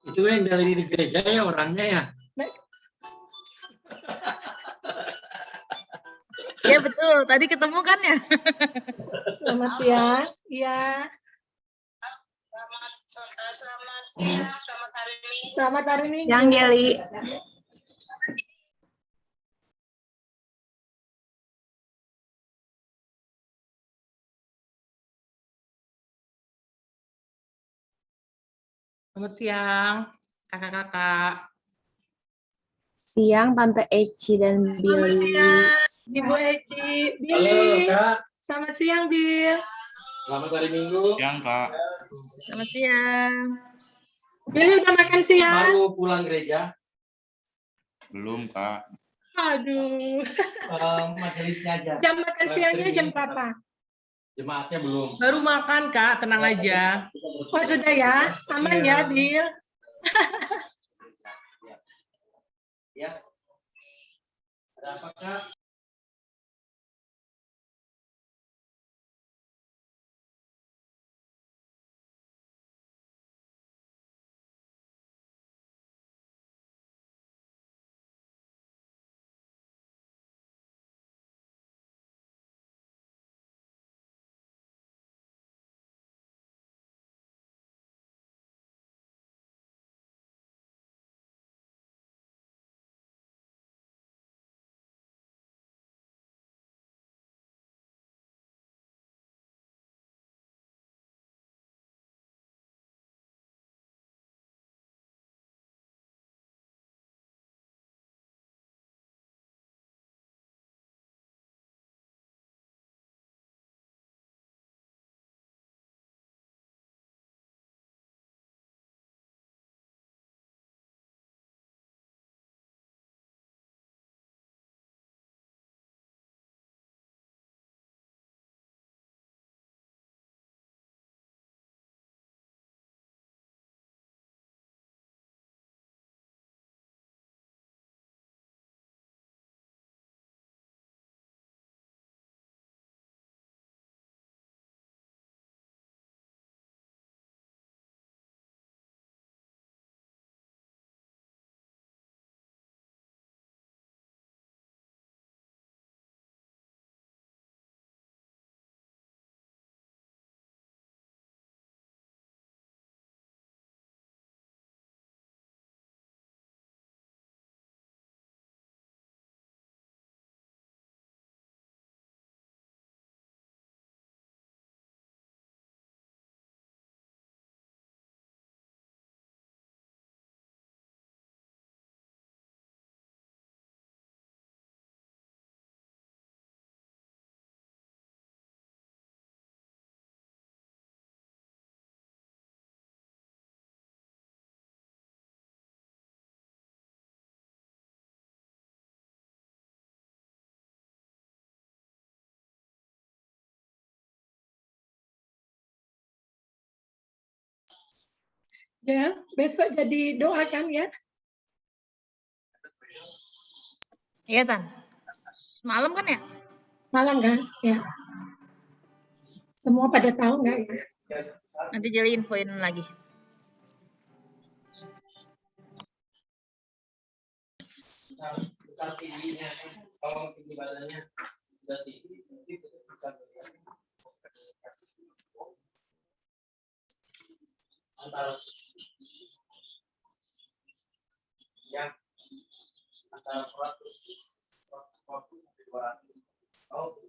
Itu yang dari di gereja ya orangnya ya. Iya betul, tadi ketemu kan ya? Selamat siang. Iya. Selamat hari Minggu. Yang Geli. Selamat siang, kakak-kakak. Siang Tante Eci dan Selamat Billy. siang, Ibu Eci. Halo Billy. Kak, Selamat siang, Bil. selamat hari Minggu. Siang, Kak. Selamat siang. Billy udah makan siang? Baru pulang gereja. Belum, Kak. Aduh. Majelisnya aja. Jam makan siangnya jam berapa? Jemaatnya belum. Baru makan, Kak, tenang aja. Oh, sudah ya? Aman ya, Bil? Ya. Ada apa Kak? Ya, besok jadi doakan ya. Iya, Tan. Malam kan ya? Malam kan? Ya. Semua pada tahu nggak ya? Nanti Jeli infoin lagi. Besar tingginya, kalau tinggi badannya sudah tinggi, nanti besar antara yang antara 150 sampai 200. Oh,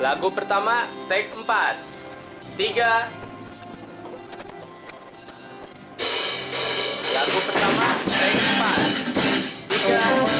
Lagu pertama, take 4. 3. Lagu pertama, take 4. 3.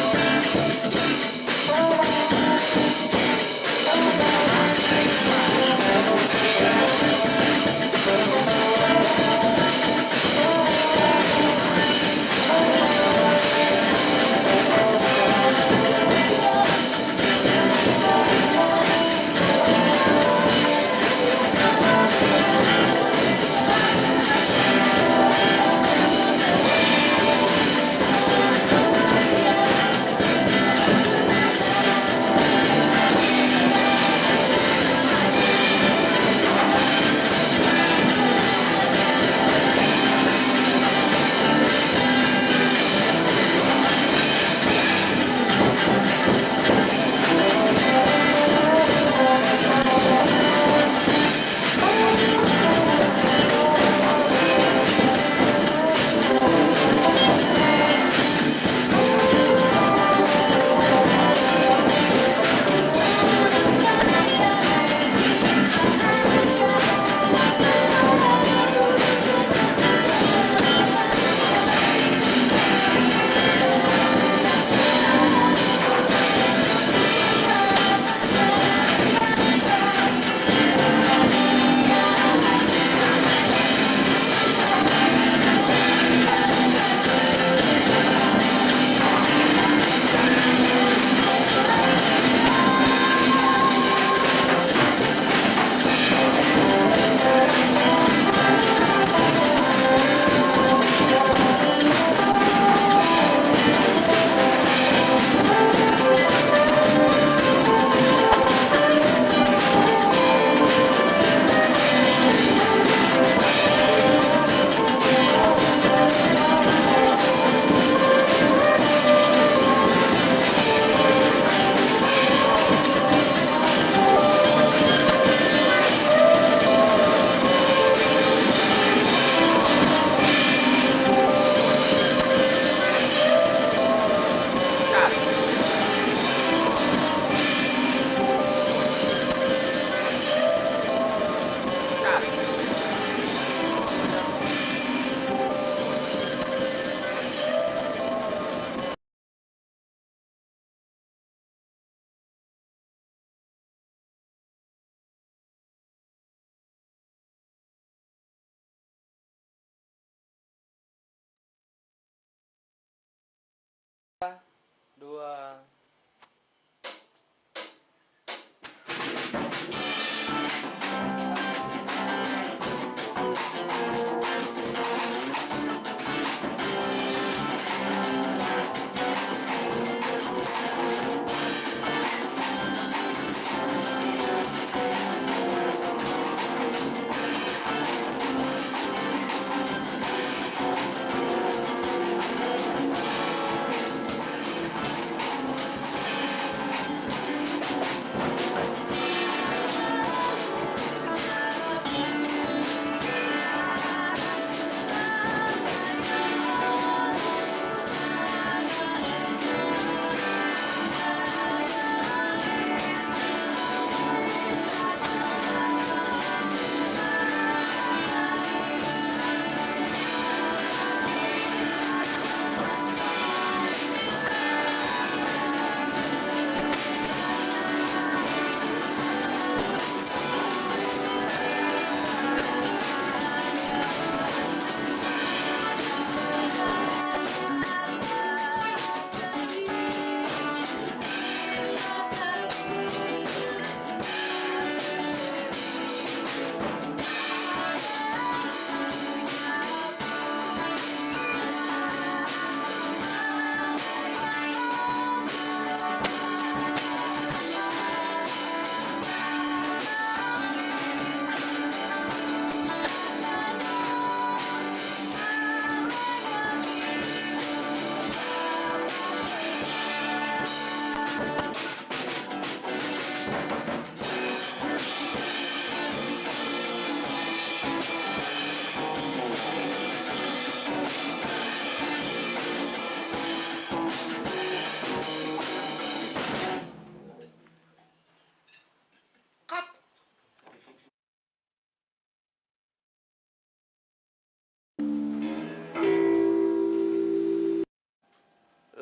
Dua.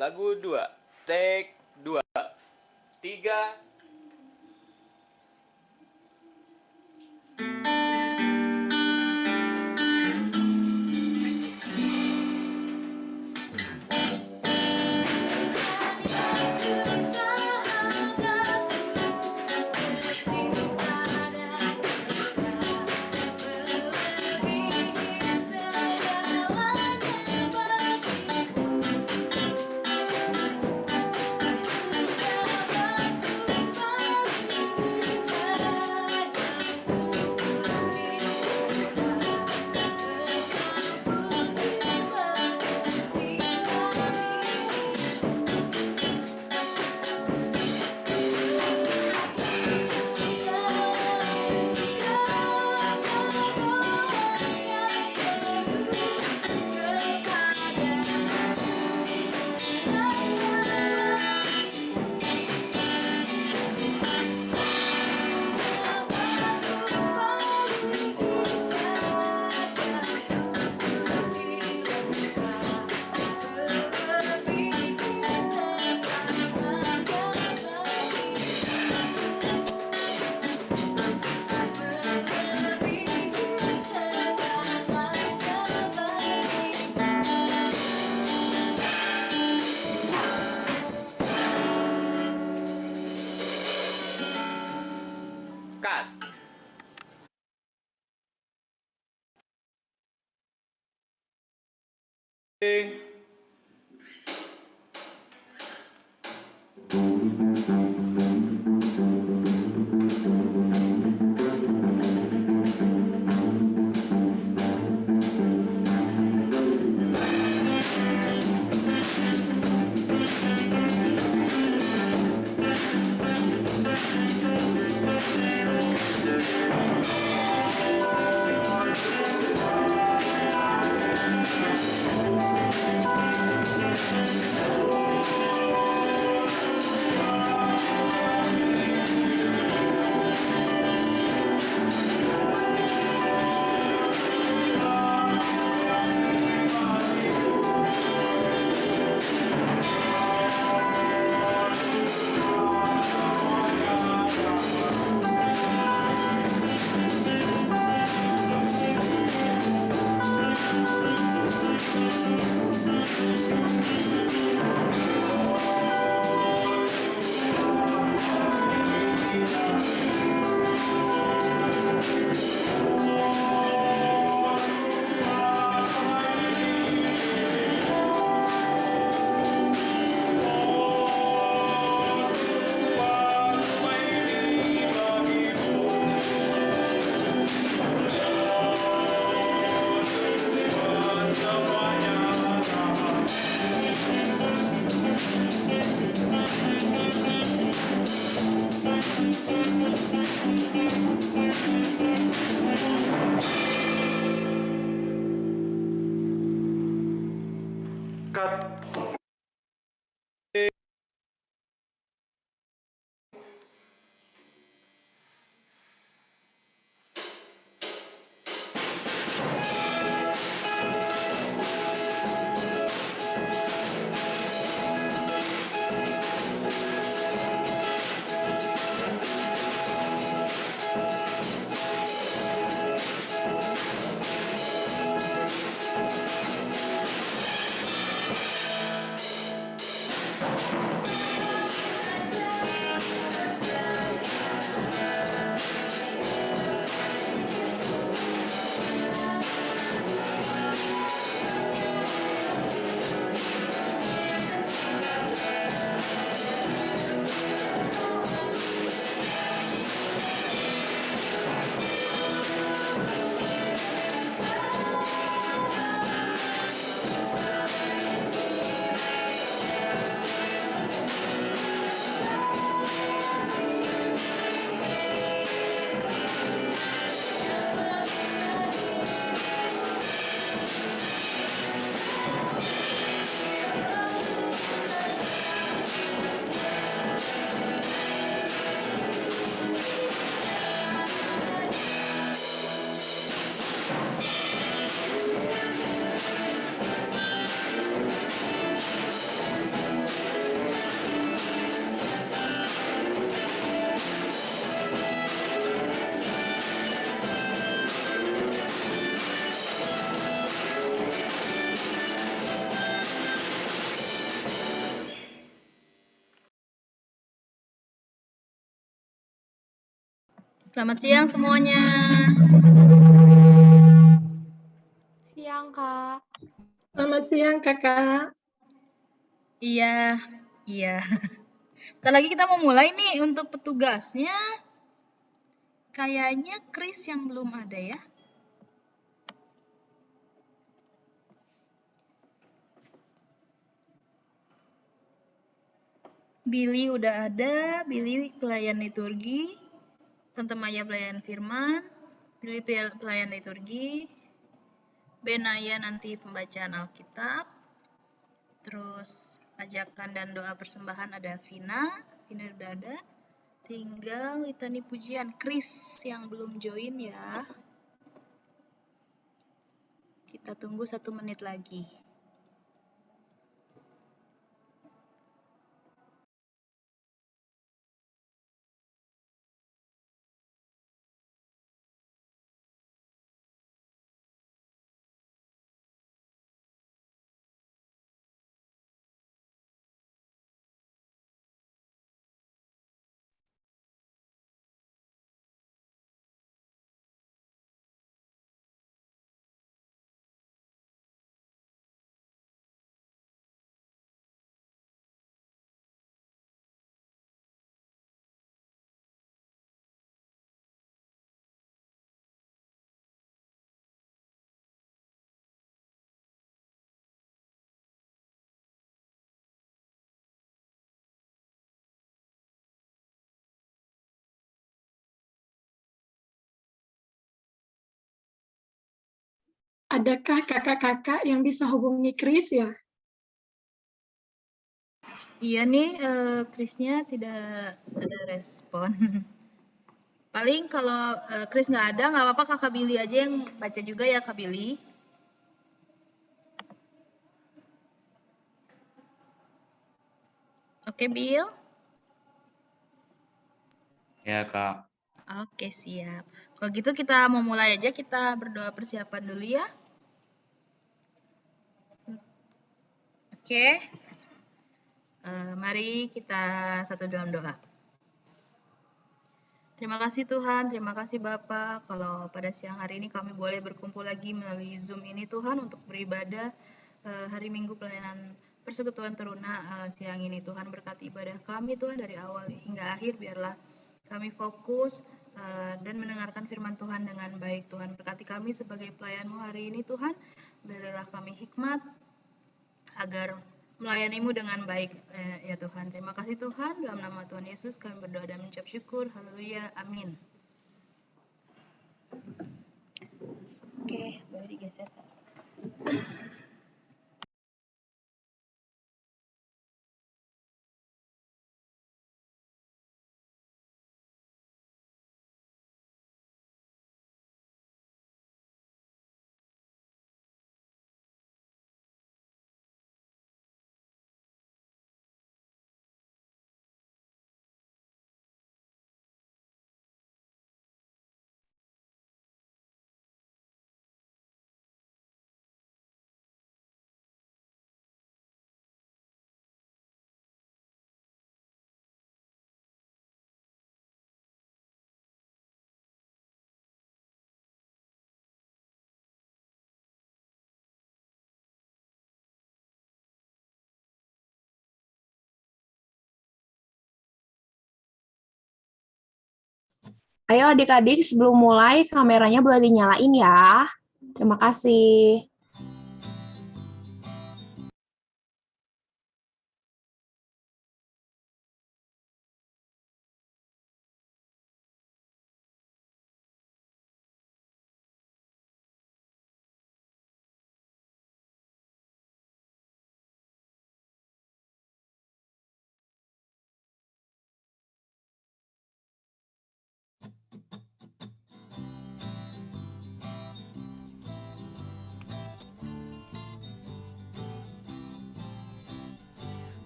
Lagu 2. Take 2. 3. Cut. Selamat siang semuanya. Siang, Kak. Selamat siang, Kakak. Iya, iya. Bentar lagi kita mau mulai nih untuk petugasnya. Kayaknya Chris yang belum ada ya. Billy udah ada, Billy pelayan liturgi. Tante Maya pelayan firman, Billy pelayan liturgi. Benaya nanti pembacaan Alkitab. Terus ajakan dan doa persembahan ada Vina udah ada. Tinggal litani pujian Chris yang belum join ya. Kita tunggu 1 menit lagi. Adakah kakak-kakak yang bisa hubungi Chris ya? Iya nih, Chrisnya tidak ada respon. Paling kalau Chris nggak ada, nggak apa-apa Kakak Billy aja yang baca juga ya Kak Billy. Oke, Bill? Ya, Kak. Oke, siap. Kalau gitu kita mau mulai aja, kita berdoa persiapan dulu ya. Oke. Mari kita satu dalam doa. Terima kasih Tuhan, terima kasih Bapak, kalau pada siang hari ini kami boleh berkumpul lagi melalui Zoom ini Tuhan untuk beribadah hari Minggu pelayanan Persekutuan Teruna siang ini. Tuhan berkati ibadah kami Tuhan dari awal hingga akhir, biarlah kami fokus dan mendengarkan firman Tuhan dengan baik. Tuhan berkati kami sebagai pelayan-Mu hari ini Tuhan, berilah kami hikmat agar melayanimu dengan baik ya Tuhan. Terima kasih Tuhan, dalam nama Tuhan Yesus kami berdoa dan mengucap syukur. Haleluya, amin. Oke, boleh digeser. Ayo adik-adik sebelum mulai kameranya boleh dinyalain ya. Terima kasih.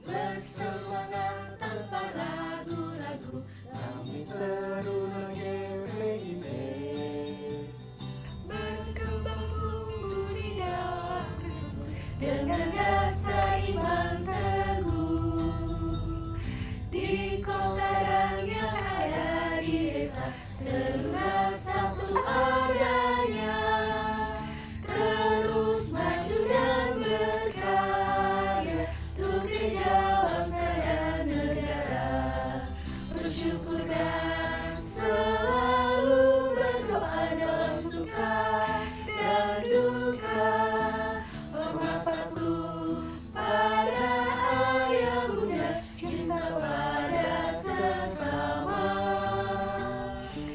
Bersemangat tanpa ragu-ragu, kami Teruna GPIB. Berkembang tumbuh di dalam Kristus dengan dasar iman teguh. Di kota dan yang ada di desa, teruna satu adanya, terus maju dan berkarya untuk gereja bangsa dan negara. Bersyukur dan selalu berdoa dalam suka dan duka. Hormat patuh pada ayah bunda, cinta pada sesama.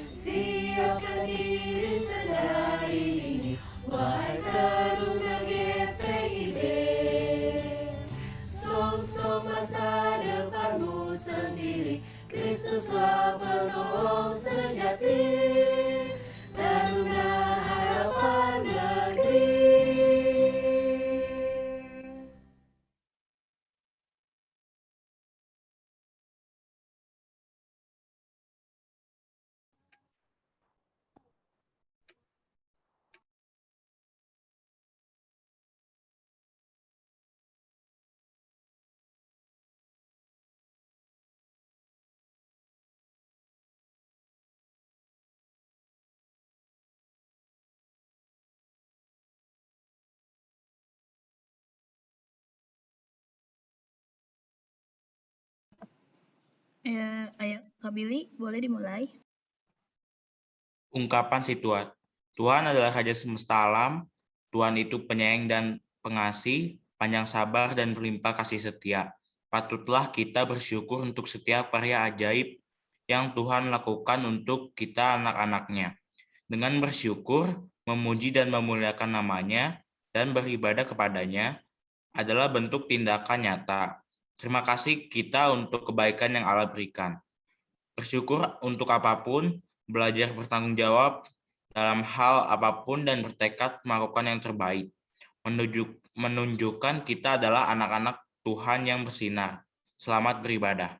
Siapkan diri sedari dini, wahai taruna GPIB. Song-song masa depanmu sendiri, Kristuslah penolong sejati, taruna harapan negeri. Ayo, Kak Billy, boleh dimulai? Ungkapan situat. Tuhan adalah Raja semesta alam. Tuhan itu penyayang dan pengasih, panjang sabar dan berlimpah kasih setia. Patutlah kita bersyukur untuk setiap karya ajaib yang Tuhan lakukan untuk kita anak-anaknya. Dengan bersyukur, memuji dan memuliakan namanya, dan beribadah kepadanya adalah bentuk tindakan nyata. Terima kasih kita untuk kebaikan yang Allah berikan. Bersyukur untuk apapun, belajar bertanggung jawab dalam hal apapun dan bertekad melakukan yang terbaik. Menunjukkan kita adalah anak-anak Tuhan yang bersinar. Selamat beribadah.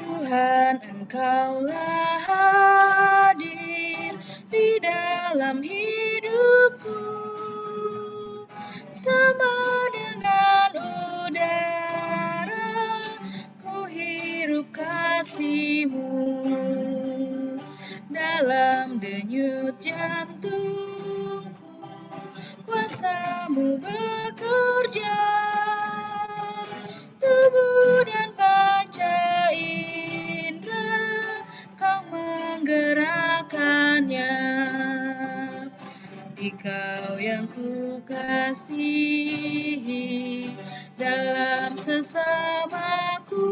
Tuhan, Engkaulah hadir di dalam hidupku, sama dengan udara ku hirup kasih-Mu, dalam denyut jantungku kuasa-Mu bekerja, tubuh dan panca indera Kau menggerakkannya. Dikau yang ku kasihi dalam sesamaku,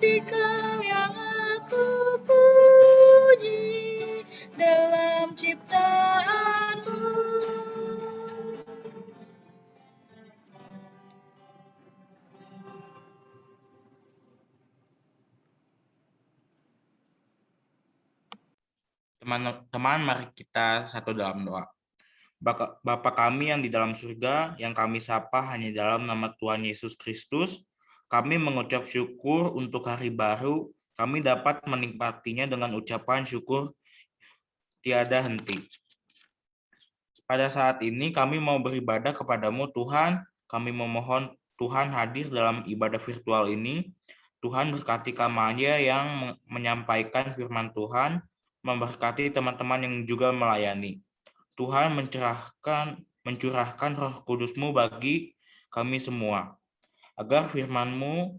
Dikau yang aku puji dalam ciptaan-Mu. Teman-teman, mari kita satu dalam doa. Bapa kami yang di dalam surga, yang kami sapa hanya dalam nama Tuhan Yesus Kristus, kami mengucap syukur untuk hari baru, kami dapat menikmatinya dengan ucapan syukur tiada henti. Pada saat ini kami mau beribadah kepadamu Tuhan, kami memohon Tuhan hadir dalam ibadah virtual ini. Tuhan berkati kami yang menyampaikan firman Tuhan, memberkati teman-teman yang juga melayani. Tuhan mencurahkan Roh Kudus-Mu bagi kami semua, agar firman-Mu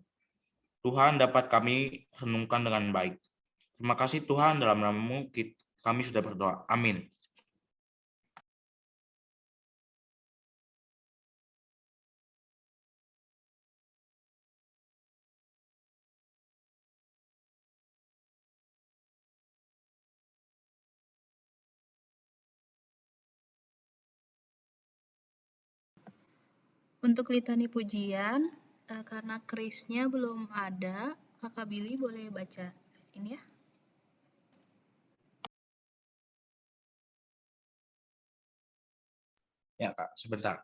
Tuhan dapat kami renungkan dengan baik. Terima kasih Tuhan, dalam nama-Mu kami sudah berdoa. Amin. Untuk litani pujian, karena Krisnya belum ada, Kakak Billy boleh baca ini ya. Ya, Kak, sebentar.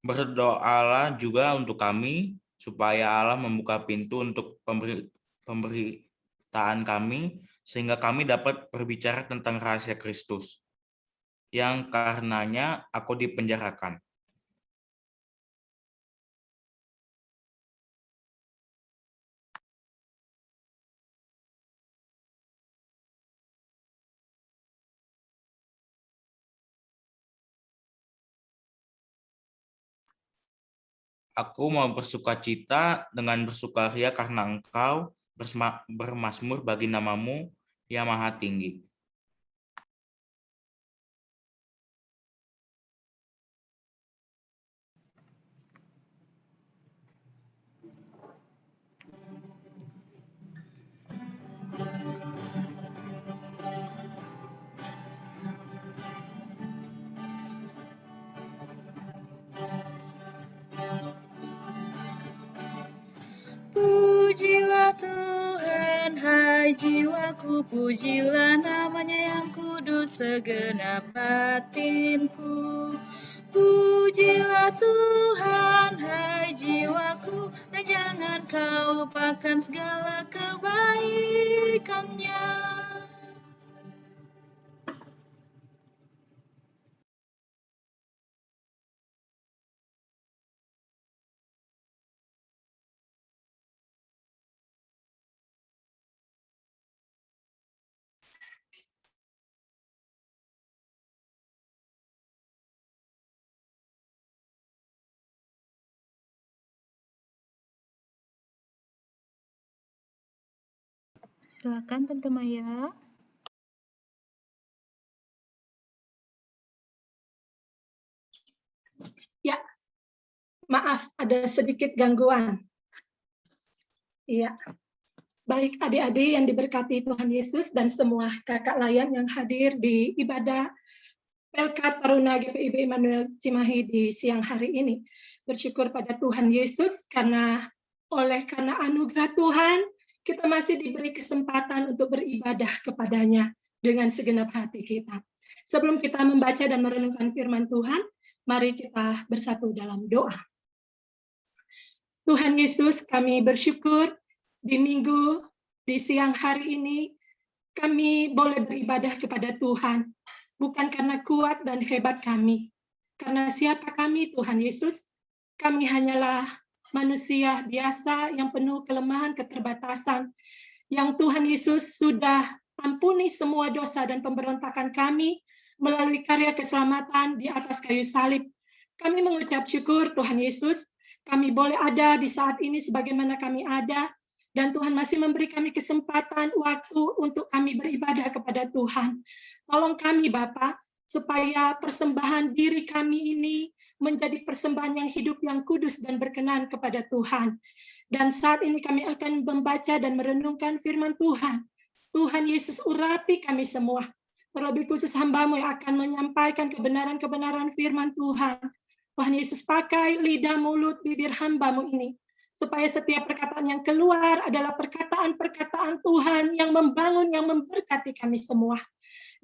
Berdoalah juga untuk kami, supaya Allah membuka pintu untuk pemberitaan kami, sehingga kami dapat berbicara tentang rahasia Kristus, yang karenanya aku dipenjarakan. Aku mau bersukacita dengan bersukaria karena Engkau bermazmur bagi namamu yang maha tinggi. Pujilah Tuhan, hai jiwaku, pujilah namanya yang kudus segenap batinku. Pujilah Tuhan, hai jiwaku, dan jangan kau lupakan segala kebaikannya. Silakan Tante Maya. Ya, maaf ada sedikit gangguan. Iya. Baik adik-adik yang diberkati Tuhan Yesus dan semua kakak layan yang hadir di ibadah Pelkat Taruna GPIB Immanuel Cimahi di siang hari ini. Bersyukur pada Tuhan Yesus karena anugerah Tuhan kita masih diberi kesempatan untuk beribadah kepadanya dengan segenap hati kita. Sebelum kita membaca dan merenungkan firman Tuhan, mari kita bersatu dalam doa. Tuhan Yesus, kami bersyukur di siang hari ini kami boleh beribadah kepada Tuhan, bukan karena kuat dan hebat kami. Karena siapa kami, Tuhan Yesus? Kami hanyalah manusia biasa yang penuh kelemahan, keterbatasan, yang Tuhan Yesus sudah ampuni semua dosa dan pemberontakan kami melalui karya keselamatan di atas kayu salib. Kami mengucap syukur, Tuhan Yesus, kami boleh ada di saat ini sebagaimana kami ada, dan Tuhan masih memberi kami kesempatan waktu untuk kami beribadah kepada Tuhan. Tolong kami Bapa, supaya persembahan diri kami ini menjadi persembahan yang hidup, yang kudus dan berkenan kepada Tuhan. Dan saat ini kami akan membaca dan merenungkan firman Tuhan. Tuhan Yesus urapi kami semua. Terlebih khusus hamba-Mu yang akan menyampaikan kebenaran-kebenaran firman Tuhan. Tuhan Yesus pakai lidah, mulut, bibir hamba-Mu ini. Supaya setiap perkataan yang keluar adalah perkataan-perkataan Tuhan yang membangun, yang memberkati kami semua.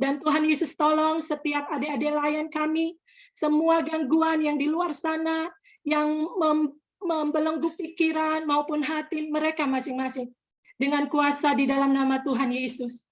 Dan Tuhan Yesus tolong setiap adik-adik layan kami, semua gangguan yang di luar sana, yang membelenggu pikiran maupun hati mereka masing-masing. Dengan kuasa di dalam nama Tuhan Yesus.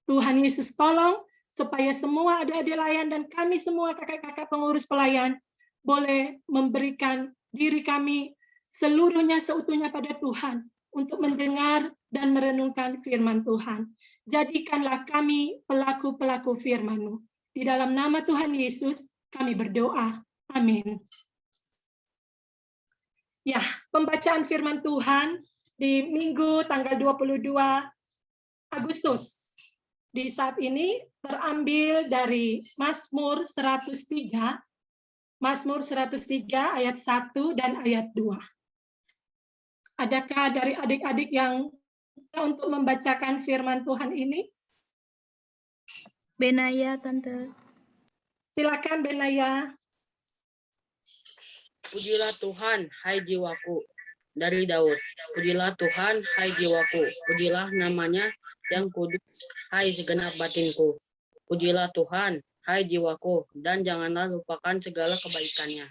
Tuhan Yesus tolong supaya semua adik-adik layan dan kami semua kakak-kakak pengurus pelayan boleh memberikan diri kami seluruhnya seutuhnya pada Tuhan untuk mendengar dan merenungkan firman Tuhan. Jadikanlah kami pelaku-pelaku firman-Mu. Di dalam nama Tuhan Yesus kami berdoa. Amin. Ya, pembacaan firman Tuhan di Minggu tanggal 22 Agustus. Di saat ini terambil dari Mazmur 103 ayat 1 dan ayat 2. Adakah dari adik-adik yang untuk membacakan firman Tuhan ini? Benaya, Tante. Silakan Benaya. Pujilah Tuhan, hai jiwaku. Dari Daud. Pujilah Tuhan, hai jiwaku. Pujilah namanya yang kudus, hai segenap batinku. Pujilah Tuhan, hai jiwaku, dan janganlah lupakan segala kebaikannya.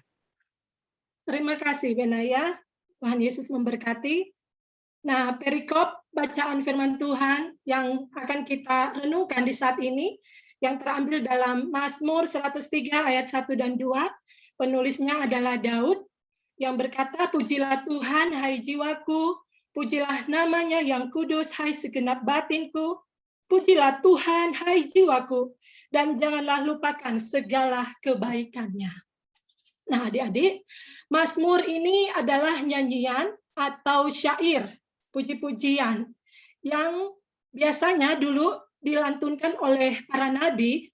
Terima kasih Benaya. Tuhan Yesus memberkati. Nah, perikop bacaan firman Tuhan yang akan kita renungkan di saat ini, yang terambil dalam Mazmur 103 ayat 1 dan 2. Penulisnya adalah Daud, yang berkata, pujilah Tuhan, hai jiwaku, pujilah namanya yang kudus, hai segenap batinku, pujilah Tuhan, hai jiwaku, dan janganlah lupakan segala kebaikannya. Nah, adik-adik, Mazmur ini adalah nyanyian atau syair, puji-pujian, yang biasanya dulu dilantunkan oleh para nabi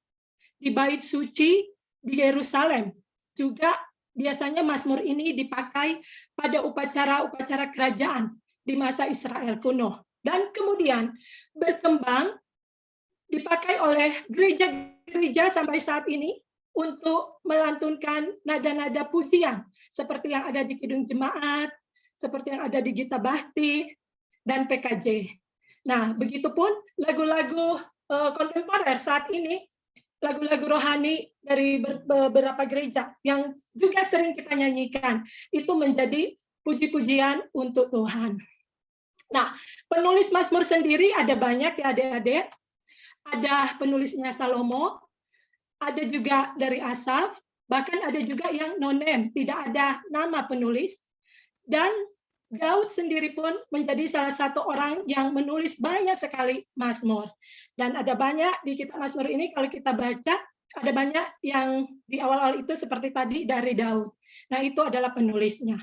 di bait suci di Yerusalem. Juga biasanya Mazmur ini dipakai pada upacara-upacara kerajaan di masa Israel kuno. Dan kemudian berkembang dipakai oleh gereja-gereja sampai saat ini untuk melantunkan nada-nada pujian seperti yang ada di Kidung Jemaat, seperti yang ada di Gita Bakti, dan PKJ. Nah, begitupun lagu-lagu kontemporer saat ini, lagu-lagu rohani dari beberapa gereja yang juga sering kita nyanyikan, itu menjadi puji-pujian untuk Tuhan. Nah, penulis Mazmur sendiri ada banyak ya adik-adik. Ada penulisnya Salomo, ada juga dari Asaf, bahkan ada juga yang no-name, tidak ada nama penulis. Dan Daud sendiri pun menjadi salah satu orang yang menulis banyak sekali Mazmur. Dan ada banyak di kitab Mazmur ini, kalau kita baca, ada banyak yang di awal-awal itu seperti tadi dari Daud. Nah, itu adalah penulisnya.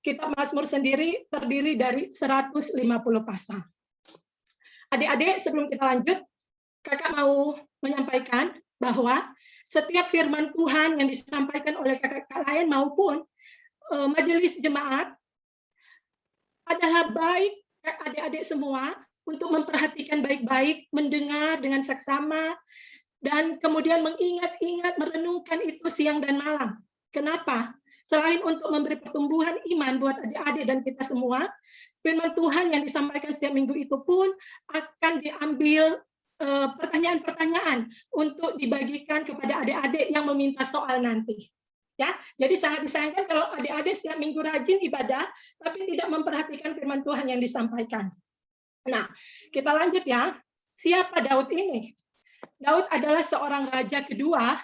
Kitab Mazmur sendiri terdiri dari 150 pasal. Adik-adik, sebelum kita lanjut, kakak mau menyampaikan bahwa setiap firman Tuhan yang disampaikan oleh kakak-kakak lain maupun majelis jemaat adalah baik adik-adik semua untuk memperhatikan baik-baik, mendengar dengan seksama, dan kemudian mengingat-ingat, merenungkan itu siang dan malam. Kenapa? Selain untuk memberi pertumbuhan iman buat adik-adik dan kita semua, firman Tuhan yang disampaikan setiap minggu itu pun akan diambil pertanyaan-pertanyaan untuk dibagikan kepada adik-adik yang meminta soal nanti. Ya, jadi sangat disayangkan kalau adik-adik setiap minggu rajin ibadah, tapi tidak memperhatikan firman Tuhan yang disampaikan. Nah, kita lanjut ya. Siapa Daud ini? Daud adalah seorang raja kedua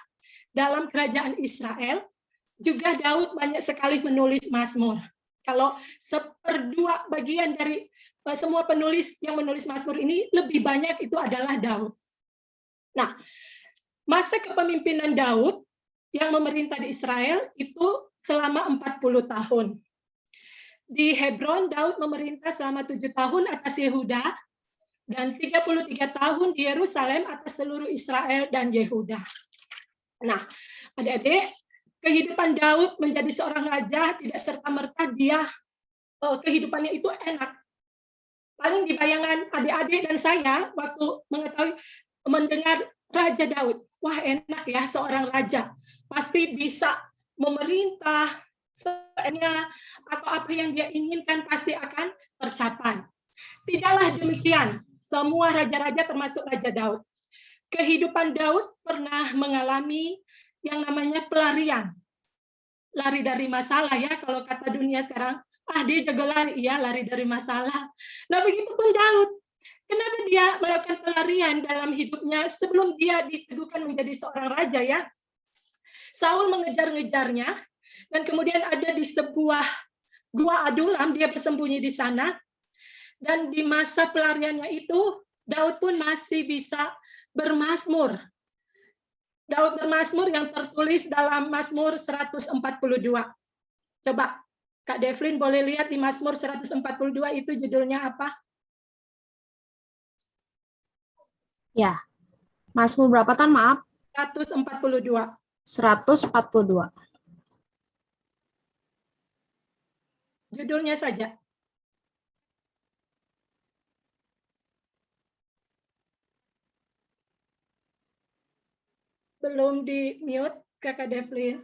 dalam kerajaan Israel. Juga Daud banyak sekali menulis Mazmur. Kalau 1/2 bagian dari semua penulis yang menulis Mazmur ini, lebih banyak itu adalah Daud. Nah, masa kepemimpinan Daud yang memerintah di Israel itu selama 40 tahun. Di Hebron, Daud memerintah selama 7 tahun atas Yehuda dan 33 tahun di Yerusalem atas seluruh Israel dan Yehuda. Nah, adik-adik, kehidupan Daud menjadi seorang raja tidak serta-merta dia kehidupannya itu enak. Paling di bayangan adik-adik dan saya waktu mendengar Raja Daud, wah enak ya seorang raja. Pasti bisa memerintah seenaknya, atau apa yang dia inginkan pasti akan tercapai. Tidaklah demikian, semua raja-raja termasuk Raja Daud. Kehidupan Daud pernah mengalami yang namanya pelarian. Lari dari masalah ya, kalau kata dunia sekarang, dia jago lari, iya lari dari masalah. Nah begitu pun Daud. Kenapa dia melakukan pelarian dalam hidupnya sebelum dia diteguhkan menjadi seorang raja ya? Saul mengejar-ngejarnya, dan kemudian ada di sebuah gua Adulam, dia bersembunyi di sana, dan di masa pelariannya itu, Daud pun masih bisa bermazmur. Daud bermazmur yang tertulis dalam Mazmur 142. Coba, Kak Devlin boleh lihat di Mazmur 142 itu judulnya apa? Ya, Mazmur berapa Tan? Maaf. 142. 142. Judulnya saja. belum di mute, Kakak Devlin.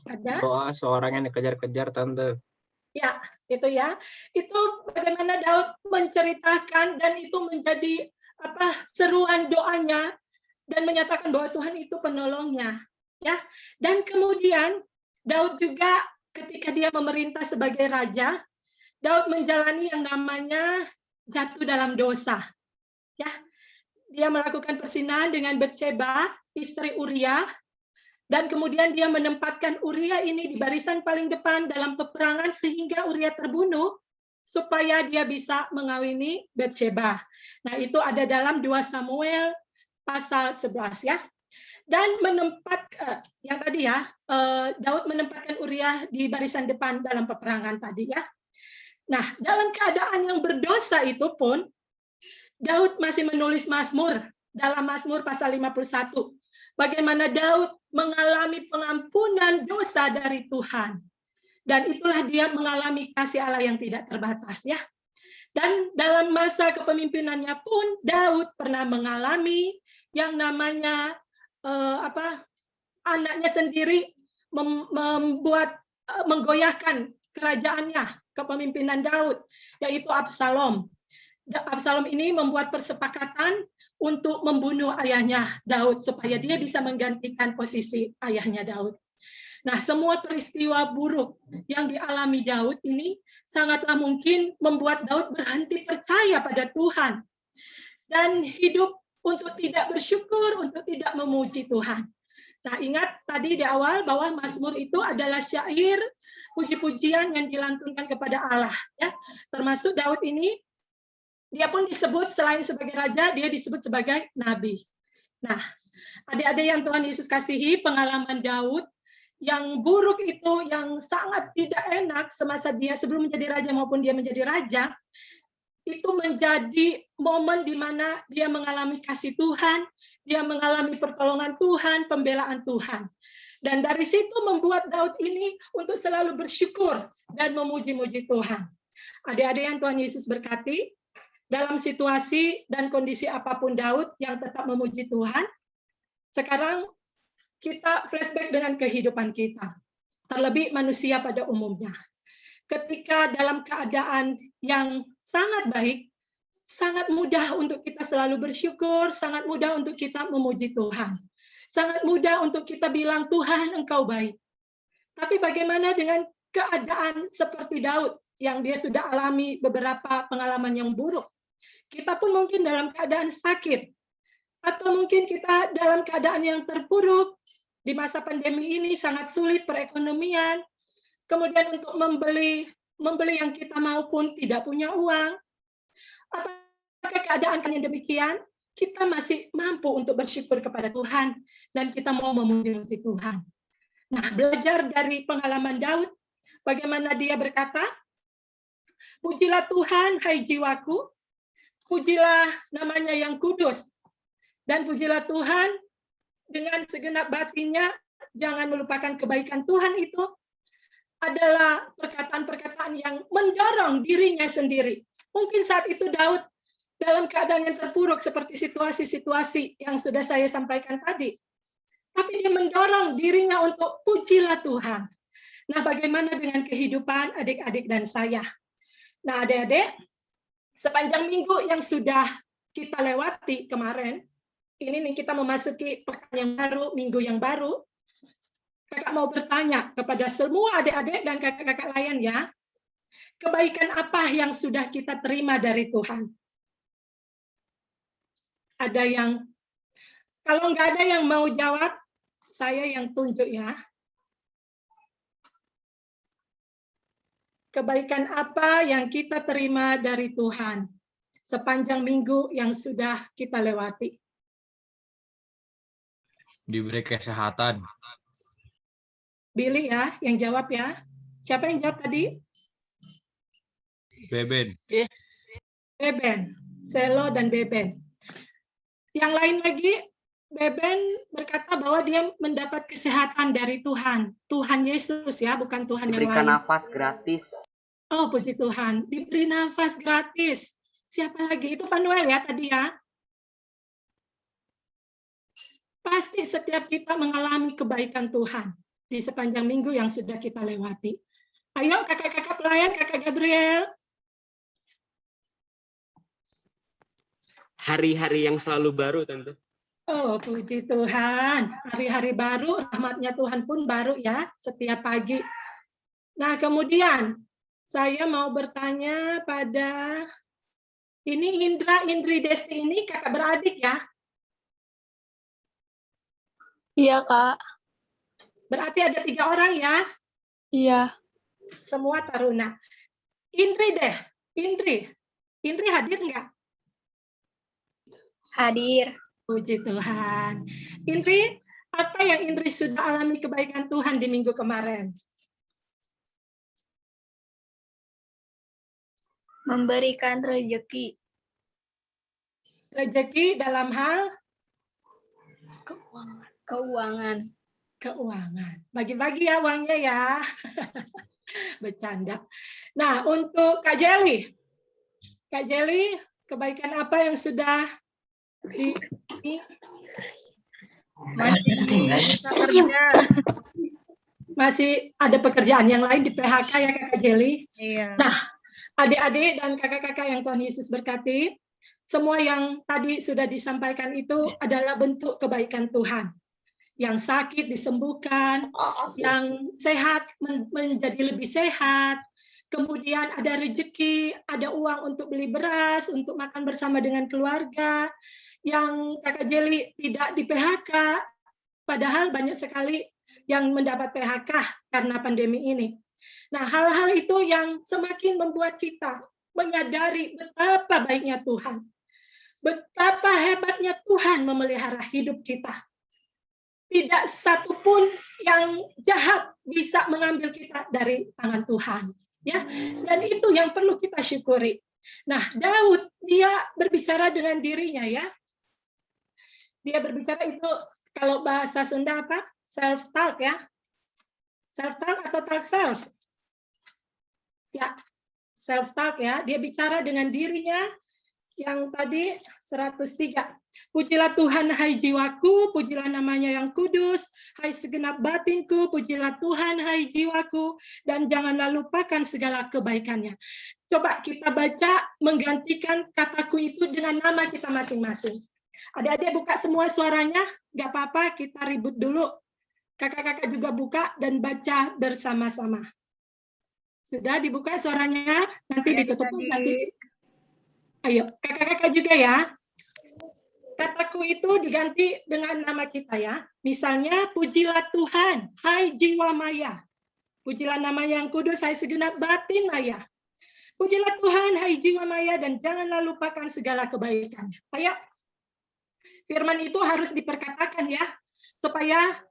Ada? Doa seorang yang dikejar-kejar, Tante. Ya, itu ya. Itu bagaimana Daud menceritakan dan itu menjadi seruan doanya dan menyatakan bahwa Tuhan itu penolongnya, ya. Dan kemudian Daud juga ketika dia memerintah sebagai raja, Daud menjalani yang namanya jatuh dalam dosa. Ya. Dia melakukan perzinahan dengan Batsheba, istri Uria, dan kemudian dia menempatkan Uria ini di barisan paling depan dalam peperangan sehingga Uria terbunuh supaya dia bisa mengawini Batsheba. Nah, itu ada dalam 2 Samuel pasal 11 ya. Dan yang tadi ya, Daud menempatkan Uria di barisan depan dalam peperangan tadi ya. Nah, dalam keadaan yang berdosa itu pun Daud masih menulis Mazmur dalam Mazmur pasal 51. Bagaimana Daud mengalami pengampunan dosa dari Tuhan. Dan itulah dia mengalami kasih Allah yang tidak terbatas ya. Dan dalam masa kepemimpinannya pun Daud pernah mengalami yang namanya anaknya sendiri menggoyahkan kerajaannya, kepemimpinan Daud, yaitu Absalom. Absalom ini membuat persepakatan untuk membunuh ayahnya Daud supaya dia bisa menggantikan posisi ayahnya Daud. Nah, semua peristiwa buruk yang dialami Daud ini sangatlah mungkin membuat Daud berhenti percaya pada Tuhan dan hidup untuk tidak bersyukur, untuk tidak memuji Tuhan. Nah, ingat tadi di awal bahwa Mazmur itu adalah syair puji-pujian yang dilantunkan kepada Allah, ya. Termasuk Daud ini dia pun disebut selain sebagai raja, dia disebut sebagai nabi. Nah, adik-adik yang Tuhan Yesus kasihi, pengalaman Daud yang buruk itu, yang sangat tidak enak semasa dia sebelum menjadi raja maupun dia menjadi raja, itu menjadi momen di mana dia mengalami kasih Tuhan, dia mengalami pertolongan Tuhan, pembelaan Tuhan. Dan dari situ membuat Daud ini untuk selalu bersyukur dan memuji-muji Tuhan. Adik-adik yang Tuhan Yesus berkati, dalam situasi dan kondisi apapun Daud yang tetap memuji Tuhan, sekarang kita flashback dengan kehidupan kita, terlebih manusia pada umumnya. Ketika dalam keadaan yang sangat baik, sangat mudah untuk kita selalu bersyukur, sangat mudah untuk kita memuji Tuhan. Sangat mudah untuk kita bilang, Tuhan Engkau baik. Tapi bagaimana dengan keadaan seperti Daud, yang dia sudah alami beberapa pengalaman yang buruk? Kita pun mungkin dalam keadaan sakit, atau mungkin kita dalam keadaan yang terpuruk, di masa pandemi ini sangat sulit perekonomian, kemudian untuk membeli yang kita mau pun tidak punya uang. Apakah keadaan yang demikian, kita masih mampu untuk bersyukur kepada Tuhan, dan kita mau memuji Tuhan. Nah, belajar dari pengalaman Daud, bagaimana dia berkata, pujilah Tuhan, hai jiwaku, pujilah namanya yang kudus, dan pujilah Tuhan dengan segenap batinnya, jangan melupakan kebaikan Tuhan itu adalah perkataan-perkataan yang mendorong dirinya sendiri. Mungkin saat itu Daud dalam keadaan yang terpuruk seperti situasi-situasi yang sudah saya sampaikan tadi. Tapi dia mendorong dirinya untuk pujilah Tuhan. Nah, bagaimana dengan kehidupan adik-adik dan saya? Nah, adik-adik, sepanjang minggu yang sudah kita lewati kemarin, ini nih kita memasuki pekan yang baru, minggu yang baru. Kakak mau bertanya kepada semua adik-adik dan kakak-kakak lain ya, kebaikan apa yang sudah kita terima dari Tuhan? Ada yang, kalau nggak ada yang mau jawab, saya yang tunjuk ya. Kebaikan apa yang kita terima dari Tuhan sepanjang minggu yang sudah kita lewati? Diberi kesehatan. Billy ya, yang jawab ya. Siapa yang jawab tadi? Beben. Beben, Selo dan Beben. Yang lain lagi, Beben berkata bahwa dia mendapat kesehatan dari Tuhan. Tuhan Yesus ya, bukan Tuhan yang lain. Diberikan nafas gratis. Oh, puji Tuhan. Diberi nafas gratis. Siapa lagi? Itu Vanuel ya tadi ya? Pasti setiap kita mengalami kebaikan Tuhan di sepanjang minggu yang sudah kita lewati. Ayo kakak-kakak pelayan, kakak Gabriel. Hari-hari yang selalu baru, Tante. Oh, puji Tuhan. Hari-hari baru, rahmatnya Tuhan pun baru ya, setiap pagi. Nah, kemudian saya mau bertanya pada ini Indra, Indri, Desti ini kakak beradik ya? Iya, Kak. Berarti ada 3 orang ya? Iya. Semua taruna. Indri deh, Indri. Indri hadir nggak? Hadir. Puji Tuhan. Indri, apa yang Indri sudah alami kebaikan Tuhan di minggu kemarin? Memberikan rezeki. Rezeki dalam hal? Keuangan. Keuangan. Bagi-bagi ya uangnya ya. Bercanda. Nah, untuk Kak Jelly. Kak Jelly, kebaikan apa yang sudah masih ada pekerjaan yang lain di PHK ya Kakak Jelly? Iya. Nah, adik-adik dan kakak-kakak yang Tuhan Yesus berkati, semua yang tadi sudah disampaikan itu adalah bentuk kebaikan Tuhan. Yang sakit disembuhkan, yang sehat menjadi lebih sehat, kemudian ada rezeki, ada uang untuk beli beras, untuk makan bersama dengan keluarga, yang kakak Jelly tidak di PHK, padahal banyak sekali yang mendapat PHK karena pandemi ini. Nah, hal-hal itu yang semakin membuat kita menyadari betapa baiknya Tuhan, betapa hebatnya Tuhan memelihara hidup kita. Tidak satu pun yang jahat bisa mengambil kita dari tangan Tuhan, ya. Dan itu yang perlu kita syukuri. Nah, Daud dia berbicara dengan dirinya ya. Dia berbicara itu kalau bahasa Sunda apa? Self talk ya. Self talk atau talk self? Ya, self talk ya. Dia bicara dengan dirinya yang tadi 103. Pujilah Tuhan hai jiwaku, pujilah namanya yang kudus, hai segenap batinku, pujilah Tuhan hai jiwaku, dan janganlah lupakan segala kebaikannya. Coba kita baca menggantikan kataku itu dengan nama kita masing-masing. Adik-adik buka semua suaranya, nggak apa-apa, kita ribut dulu. Kakak-kakak juga buka dan baca bersama-sama. Sudah dibuka suaranya, nanti ditutup nanti. Ayo, kakak-kakak juga ya. Kataku itu diganti dengan nama kita ya. Misalnya, pujilah Tuhan, hai jiwa maya. Pujilah nama yang kudus, hai segenap batin maya. Pujilah Tuhan, hai jiwa maya, dan janganlah lupakan segala kebaikannya. Ayo, firman itu harus diperkatakan ya, supaya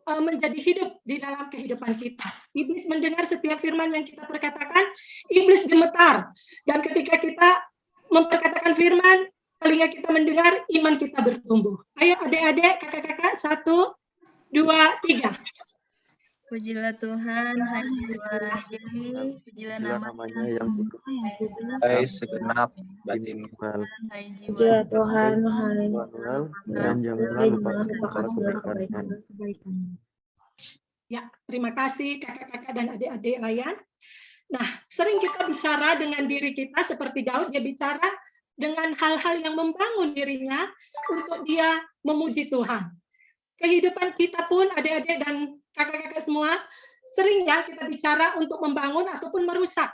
menjadi hidup di dalam kehidupan kita. Iblis mendengar setiap firman yang kita perkatakan, iblis gemetar. Dan ketika kita memperkatakan firman, telinga kita mendengar, iman kita bertumbuh. Ayo adik-adik, kakak-kakak, 1, 2, 3. Pujilah Tuhan, hai jiwa Jelly, pujilah namanya yang kudus, hai segenap batinku, hai jiwa Pujilah Tuhan, hai dan janganlah lupakan segala kebaikan. Ya, terima kasih kakak-kakak dan adik-adik layan. Nah, sering kita bicara dengan diri kita seperti Daud, dia bicara dengan hal-hal yang membangun dirinya untuk dia memuji Tuhan. Kehidupan kita pun adik-adik dan kakak-kakak semua, sering ya kita bicara untuk membangun ataupun merusak.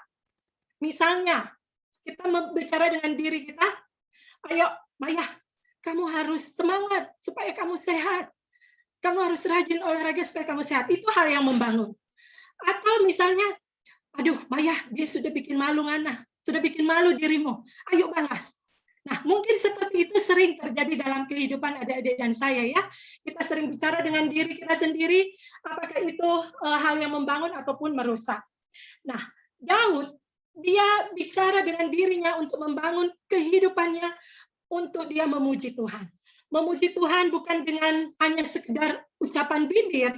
Misalnya, kita bicara dengan diri kita, ayo Maya, kamu harus semangat supaya kamu sehat. Kamu harus rajin olahraga supaya kamu sehat. Itu hal yang membangun. Atau misalnya, aduh Maya, dia sudah bikin malu Ngana, sudah bikin malu dirimu, ayo balas. Nah, mungkin seperti itu sering terjadi dalam kehidupan adik-adik dan saya ya. Kita sering bicara dengan diri kita sendiri, apakah itu hal yang membangun ataupun merusak. Nah, Daud, dia bicara dengan dirinya untuk membangun kehidupannya, untuk dia memuji Tuhan. Memuji Tuhan bukan dengan hanya sekedar ucapan bibir,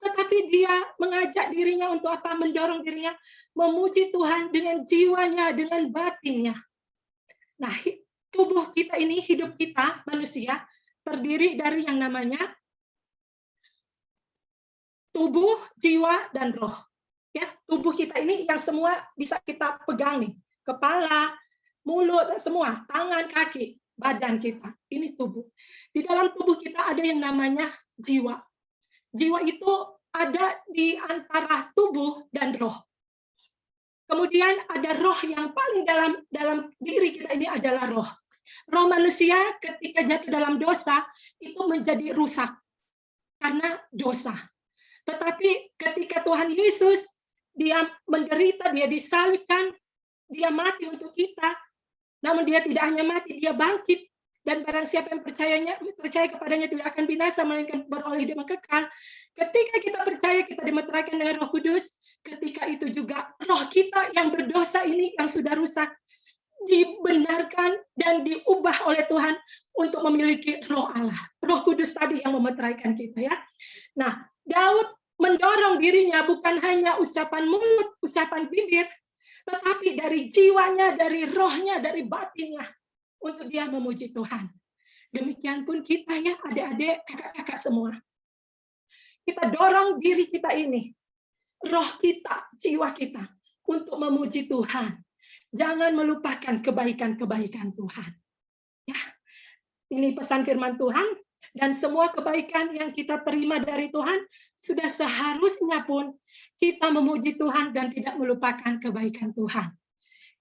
tetapi dia mengajak dirinya untuk apa? Mendorong dirinya memuji Tuhan dengan jiwanya, dengan batinnya. Nah, tubuh kita ini, hidup kita manusia terdiri dari yang namanya tubuh, jiwa, dan roh. Ya, tubuh kita ini yang semua bisa kita pegang nih, kepala, mulut, semua, tangan, kaki, badan kita. Ini tubuh. Di dalam tubuh kita ada yang namanya jiwa. Jiwa itu ada di antara tubuh dan roh. Kemudian ada roh yang paling dalam diri kita ini adalah roh. Roh manusia ketika jatuh dalam dosa itu menjadi rusak karena dosa. Tetapi ketika Tuhan Yesus dia menderita, dia disalibkan, dia mati untuk kita. Namun dia tidak hanya mati, dia bangkit. Dan barang siapa yang percaya kepadanya tidak akan binasa, melainkan beroleh hidup yang kekal. Ketika kita percaya, kita dimeteraikan dengan Roh Kudus. Ketika itu juga roh kita yang berdosa ini, yang sudah rusak, dibenarkan dan diubah oleh Tuhan untuk memiliki roh Allah. Roh Kudus tadi yang memeteraikan kita, ya. Nah, Daud mendorong dirinya bukan hanya ucapan mulut, ucapan bibir, tetapi dari jiwanya, dari rohnya, dari batinnya, untuk dia memuji Tuhan. Demikian pun kita, ya, adik-adik, kakak-kakak semua. Kita dorong diri kita ini, roh kita, jiwa kita, untuk memuji Tuhan. Jangan melupakan kebaikan-kebaikan Tuhan. Ya, ini pesan firman Tuhan, dan semua kebaikan yang kita terima dari Tuhan, sudah seharusnya pun kita memuji Tuhan dan tidak melupakan kebaikan Tuhan.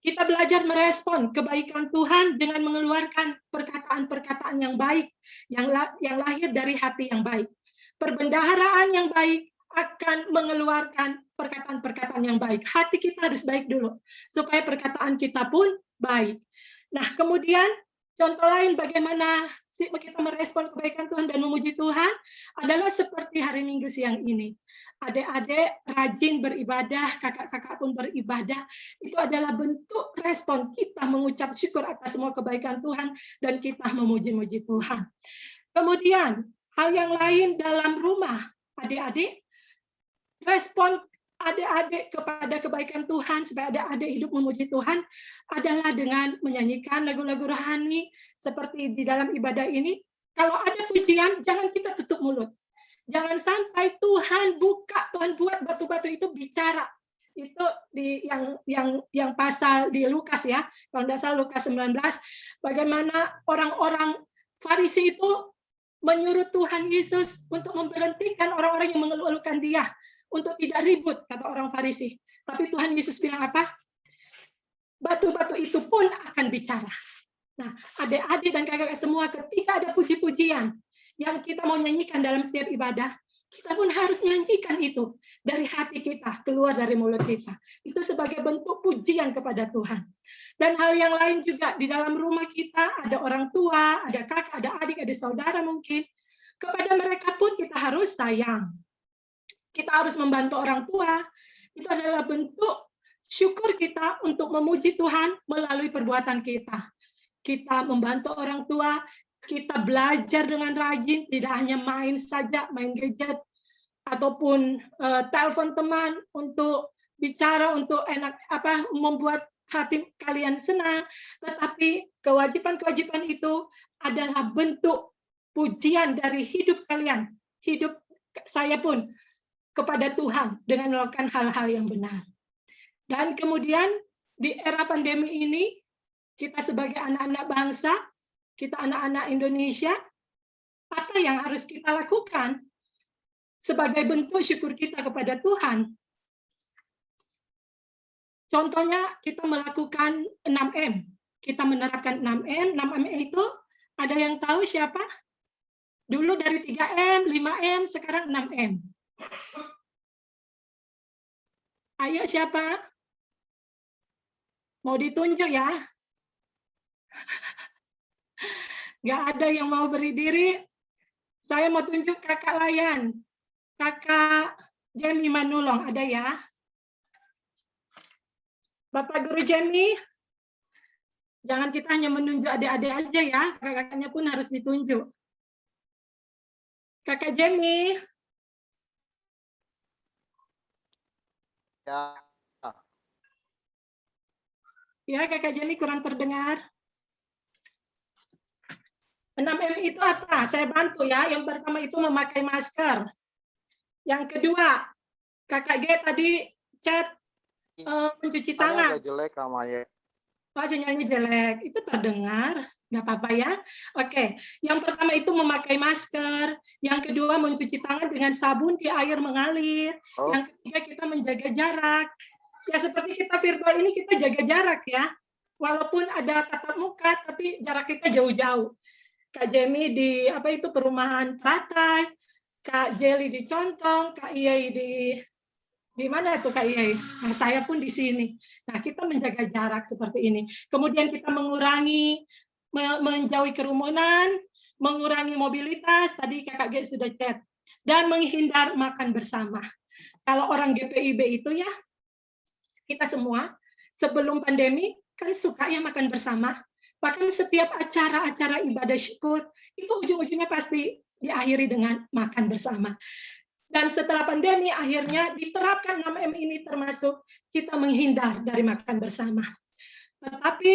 Kita belajar merespon kebaikan Tuhan dengan mengeluarkan perkataan-perkataan yang baik, yang lahir dari hati yang baik. Perbendaharaan yang baik akan mengeluarkan perkataan-perkataan yang baik. Hati kita harus baik dulu, supaya perkataan kita pun baik. Nah, kemudian contoh lain bagaimana kita merespon kebaikan Tuhan dan memuji Tuhan adalah seperti hari Minggu siang ini. Adik-adik rajin beribadah, kakak-kakak pun beribadah. Itu adalah bentuk respon kita mengucap syukur atas semua kebaikan Tuhan dan kita memuji-muji Tuhan. Kemudian, hal yang lain dalam rumah, adik-adik, respon adik-adik kepada kebaikan Tuhan, supaya adik-adik hidup memuji Tuhan, adalah dengan menyanyikan lagu-lagu rohani, seperti di dalam ibadah ini. Kalau ada pujian, jangan kita tutup mulut. Jangan sampai Tuhan buka, Tuhan buat batu-batu itu bicara. Itu di yang pasal di Lukas, ya, kalau tidak salah Lukas 19, bagaimana orang-orang Farisi itu menyuruh Tuhan Yesus untuk memberhentikan orang-orang yang mengeluh-elukan dia, untuk tidak ribut, kata orang Farisi. Tapi Tuhan Yesus bilang apa? Batu-batu itu pun akan bicara. Nah, adik-adik dan kakak-kakak semua, ketika ada puji-pujian yang kita mau nyanyikan dalam setiap ibadah, kita pun harus nyanyikan itu dari hati kita, keluar dari mulut kita. Itu sebagai bentuk pujian kepada Tuhan. Dan hal yang lain juga, di dalam rumah kita ada orang tua, ada kakak, ada adik, ada saudara mungkin. Kepada mereka pun kita harus sayang. Kita harus membantu orang tua. Itu adalah bentuk syukur kita untuk memuji Tuhan melalui perbuatan kita. Kita membantu orang tua, kita belajar dengan rajin, tidak hanya main saja, main gadget, ataupun telepon teman untuk bicara, untuk membuat hati kalian senang, tetapi kewajiban-kewajiban itu adalah bentuk pujian dari hidup kalian, hidup saya pun kepada Tuhan dengan melakukan hal-hal yang benar. Dan kemudian di era pandemi ini, kita sebagai anak-anak bangsa, kita anak-anak Indonesia, apa yang harus kita lakukan sebagai bentuk syukur kita kepada Tuhan? Contohnya kita melakukan 6M. Kita menerapkan 6M. 6M itu ada yang tahu siapa? Dulu dari 3M, 5M, sekarang 6M. Ayo siapa? Mau ditunjuk ya? Nggak ada yang mau beri diri. Saya mau tunjuk kakak Layan. Kakak Jamie Manulong, ada ya? Bapak Guru Jamie, jangan kita hanya menunjuk adik-adik aja ya, kakak-kakaknya pun harus ditunjuk. Kakak Jamie, Ya, Kakak Jenny kurang terdengar. 6M itu apa? Saya bantu ya. Yang pertama itu memakai masker. Yang kedua, Kakak G tadi chat mencuci tangan. Jelek namanya. Oh, sinyalnya jelek. Itu terdengar. Nggak apa-apa ya. Oke. Yang pertama itu memakai masker. Yang kedua mencuci tangan dengan sabun di air mengalir. Yang ketiga kita menjaga jarak. Ya seperti kita virtual ini kita jaga jarak ya. Walaupun ada tatap muka tapi jarak kita jauh-jauh. Kak Jemi di perumahan Teratai, Kak Jeli di Contong, Kak Iyai di mana tuh Kak Iyai? Nah, saya pun di sini. Nah, kita menjaga jarak seperti ini. Kemudian kita menjauhi kerumunan, mengurangi mobilitas, tadi Kakak G sudah chat, dan menghindar makan bersama. Kalau orang GPIB itu ya, kita semua sebelum pandemi kan suka ya makan bersama. Bahkan setiap acara-acara ibadah syukur itu ujung-ujungnya pasti diakhiri dengan makan bersama. Dan setelah pandemi akhirnya diterapkan 6M ini termasuk kita menghindar dari makan bersama. Tetapi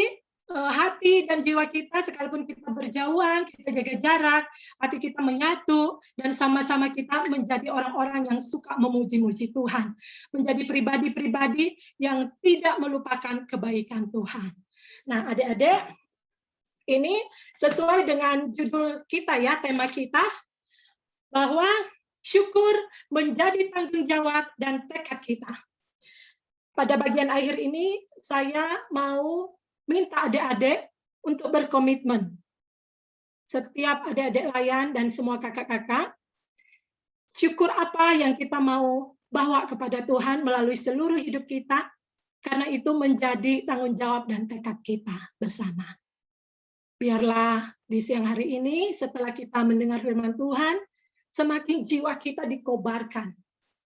hati dan jiwa kita sekalipun kita berjauhan, kita jaga jarak, hati kita menyatu dan sama-sama kita menjadi orang-orang yang suka memuji-muji Tuhan, menjadi pribadi-pribadi yang tidak melupakan kebaikan Tuhan. Nah, adik-adik, ini sesuai dengan judul kita ya, tema kita, bahwa syukur menjadi tanggung jawab dan tekad kita. Pada bagian akhir ini, saya mau minta adik-adik untuk berkomitmen. Setiap adik-adik layan dan semua kakak-kakak, syukur apa yang kita mau bawa kepada Tuhan melalui seluruh hidup kita, karena itu menjadi tanggung jawab dan tekad kita bersama. Biarlah di siang hari ini, setelah kita mendengar firman Tuhan, semakin jiwa kita dikobarkan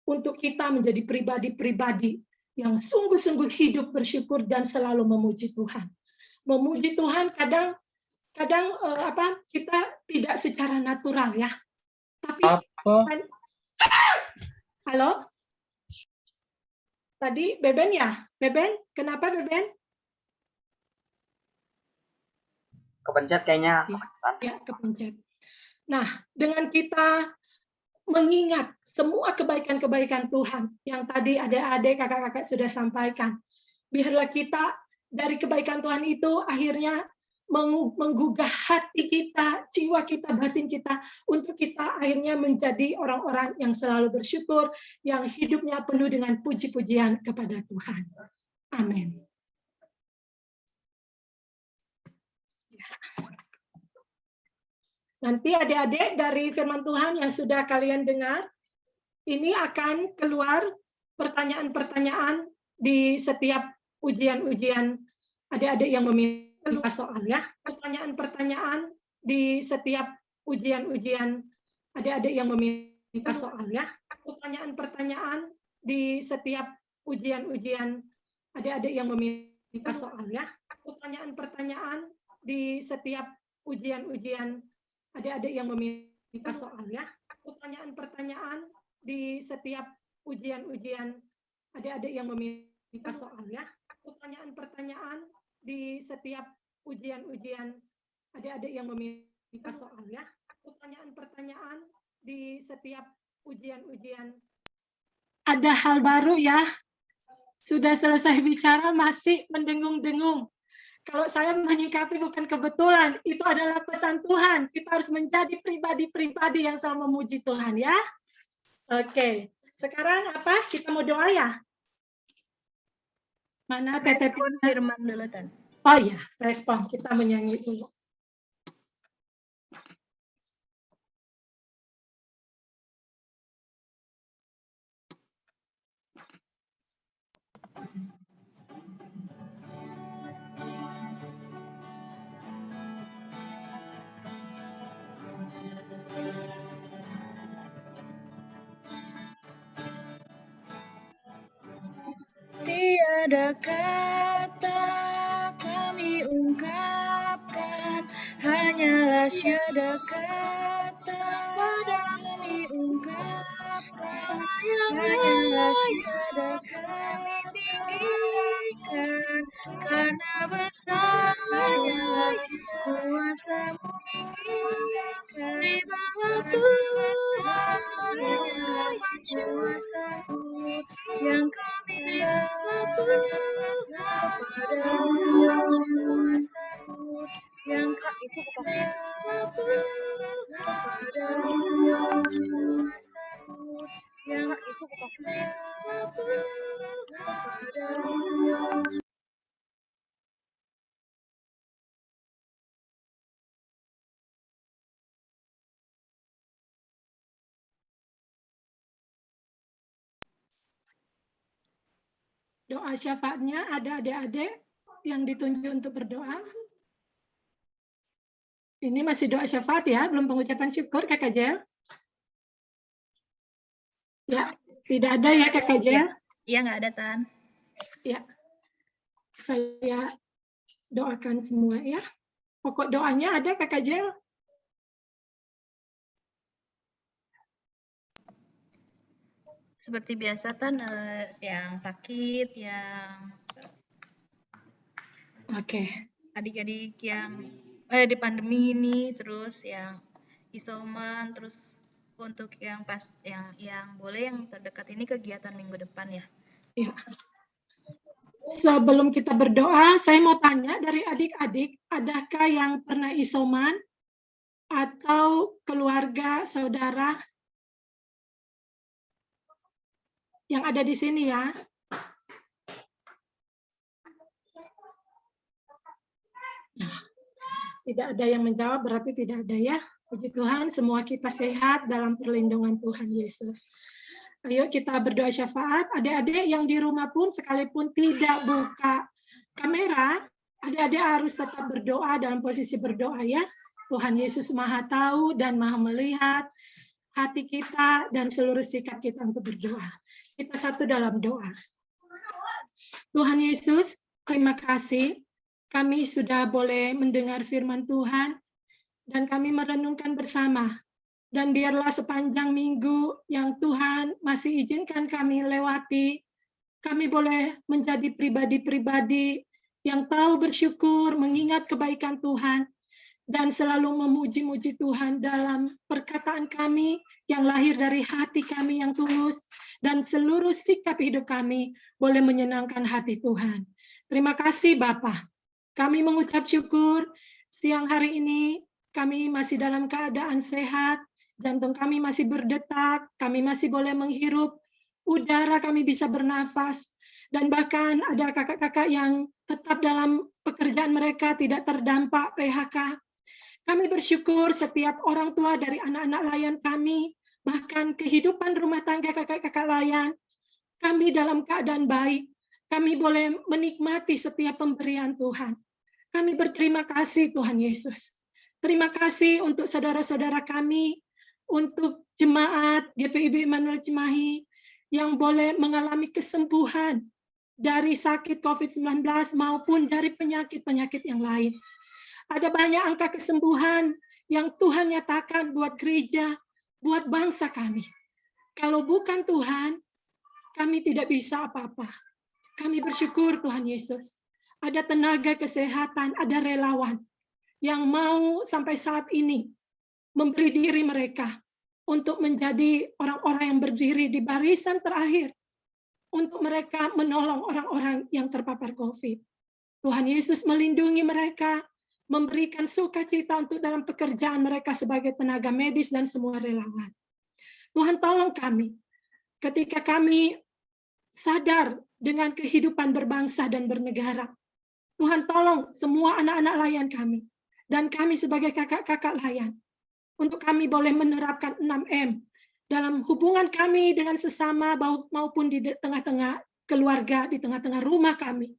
untuk kita menjadi pribadi-pribadi yang sungguh-sungguh hidup bersyukur dan selalu memuji Tuhan. Memuji Tuhan kadang kita tidak secara natural ya. Tapi halo? Tadi Beben ya? Beben, kenapa Beben? Kepencet kayaknya. Ya, kepencet. Nah, dengan kita mengingat semua kebaikan-kebaikan Tuhan yang tadi adik-adik, kakak-kakak sudah sampaikan. Biarlah kita dari kebaikan Tuhan itu akhirnya menggugah hati kita, jiwa kita, batin kita, untuk kita akhirnya menjadi orang-orang yang selalu bersyukur, yang hidupnya penuh dengan puji-pujian kepada Tuhan. Amin. Nanti adik-adik dari firman Tuhan yang sudah kalian dengar, ini akan keluar pertanyaan-pertanyaan di setiap ujian-ujian adik-adik yang meminta soal ya. Pertanyaan-pertanyaan di setiap ujian-ujian adik-adik yang meminta soal ya. Pertanyaan-pertanyaan di setiap ujian-ujian adik-adik yang meminta soal ya. Pertanyaan-pertanyaan di setiap ujian-ujian adik-adik yang meminta soal ya. Pertanyaan-pertanyaan di setiap ujian-ujian adik-adik yang meminta soal ya. Pertanyaan-pertanyaan di setiap ujian-ujian adik-adik yang meminta soal ya. Pertanyaan-pertanyaan di setiap ujian-ujian. Ada hal baru ya. Sudah selesai bicara masih mendengung-dengung. Kalau saya menyikapi bukan kebetulan, itu adalah pesan Tuhan. Kita harus menjadi pribadi-pribadi yang selalu memuji Tuhan ya. Oke, sekarang apa? Kita mau doa ya? Mana Respon firman dulu, Tan. Oh ya, respon. Kita menyanyi dulu. Tiada kata kami ungkapkan, hanyalah syada kata padamu kami ungkapkan, hanyalah syada dan kami tinggikan, karena besarnya kuasa-Mu beribalah Tuhan dalam kuasa-Mu yang kami beribalah Tuhan kepada-Mu kuasa-Mu yang kami beribalah kepada-Mu kuasa-Mu yang itu beribalah kepada-Mu. Doa syafaatnya ada adik-adik yang ditunjuk untuk berdoa. Ini masih doa syafaat ya, belum pengucapan syukur Kakak Jel. Ya, tidak ada ya Kakak Jel. Iya, nggak ada, Tan. Ya, saya doakan semua ya. Pokok doanya ada Kakak Jel. Seperti biasa, Tan, yang sakit, yang adik-adik yang di pandemi ini, terus yang isoman, terus untuk yang boleh yang terdekat ini kegiatan minggu depan ya. Ya. Sebelum kita berdoa, saya mau tanya dari adik-adik, adakah yang pernah isoman atau keluarga, saudara yang ada di sini ya? Nah, tidak ada yang menjawab, berarti tidak ada ya. Puji Tuhan, semua kita sehat dalam perlindungan Tuhan Yesus. Ayo kita berdoa syafaat. Adik-adik yang di rumah pun sekalipun tidak buka kamera, adik-adik harus tetap berdoa dalam posisi berdoa ya. Tuhan Yesus Maha tahu dan Maha melihat hati kita dan seluruh sikap kita untuk berdoa. Kita satu dalam doa. Tuhan Yesus, terima kasih. Kami sudah boleh mendengar firman Tuhan dan kami merenungkan bersama. Dan biarlah sepanjang minggu yang Tuhan masih izinkan kami lewati, kami boleh menjadi pribadi-pribadi yang tahu bersyukur, mengingat kebaikan Tuhan, dan selalu memuji-muji Tuhan dalam perkataan kami yang lahir dari hati kami yang tulus, dan seluruh sikap hidup kami boleh menyenangkan hati Tuhan. Terima kasih Bapa. Kami mengucap syukur siang hari ini kami masih dalam keadaan sehat, jantung kami masih berdetak, kami masih boleh menghirup udara, kami bisa bernafas, dan bahkan ada kakak-kakak yang tetap dalam pekerjaan mereka tidak terdampak PHK. Kami bersyukur setiap orang tua dari anak-anak layan kami, bahkan kehidupan rumah tangga kakak-kakak layan, kami dalam keadaan baik. Kami boleh menikmati setiap pemberian Tuhan. Kami berterima kasih Tuhan Yesus. Terima kasih untuk saudara-saudara kami, untuk jemaat GPIB Immanuel Cimahi yang boleh mengalami kesembuhan dari sakit COVID-19 maupun dari penyakit-penyakit yang lain. Ada banyak angka kesembuhan yang Tuhan nyatakan buat gereja, buat bangsa kami. Kalau bukan Tuhan, kami tidak bisa apa-apa. Kami bersyukur Tuhan Yesus. Ada tenaga kesehatan, ada relawan yang mau sampai saat ini memberi diri mereka untuk menjadi orang-orang yang berdiri di barisan terakhir untuk mereka menolong orang-orang yang terpapar COVID. Tuhan Yesus melindungi mereka, memberikan sukacita untuk dalam pekerjaan mereka sebagai tenaga medis dan semua relawan. Tuhan tolong kami ketika kami sadar dengan kehidupan berbangsa dan bernegara. Tuhan tolong semua anak-anak layan kami dan kami sebagai kakak-kakak layan untuk kami boleh menerapkan 6M dalam hubungan kami dengan sesama maupun di tengah-tengah keluarga, di tengah-tengah rumah kami,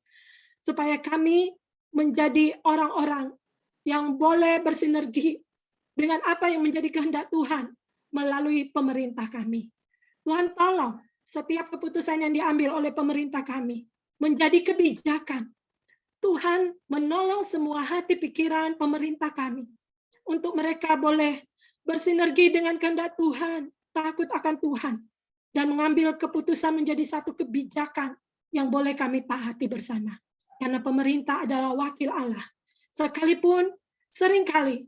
supaya kami menjadi orang-orang yang boleh bersinergi dengan apa yang menjadi kehendak Tuhan melalui pemerintah kami. Tuhan tolong setiap keputusan yang diambil oleh pemerintah kami menjadi kebijakan. Tuhan menolong semua hati pikiran pemerintah kami untuk mereka boleh bersinergi dengan kehendak Tuhan, takut akan Tuhan, dan mengambil keputusan menjadi satu kebijakan yang boleh kami taati bersama. Karena pemerintah adalah wakil Allah. Sekalipun seringkali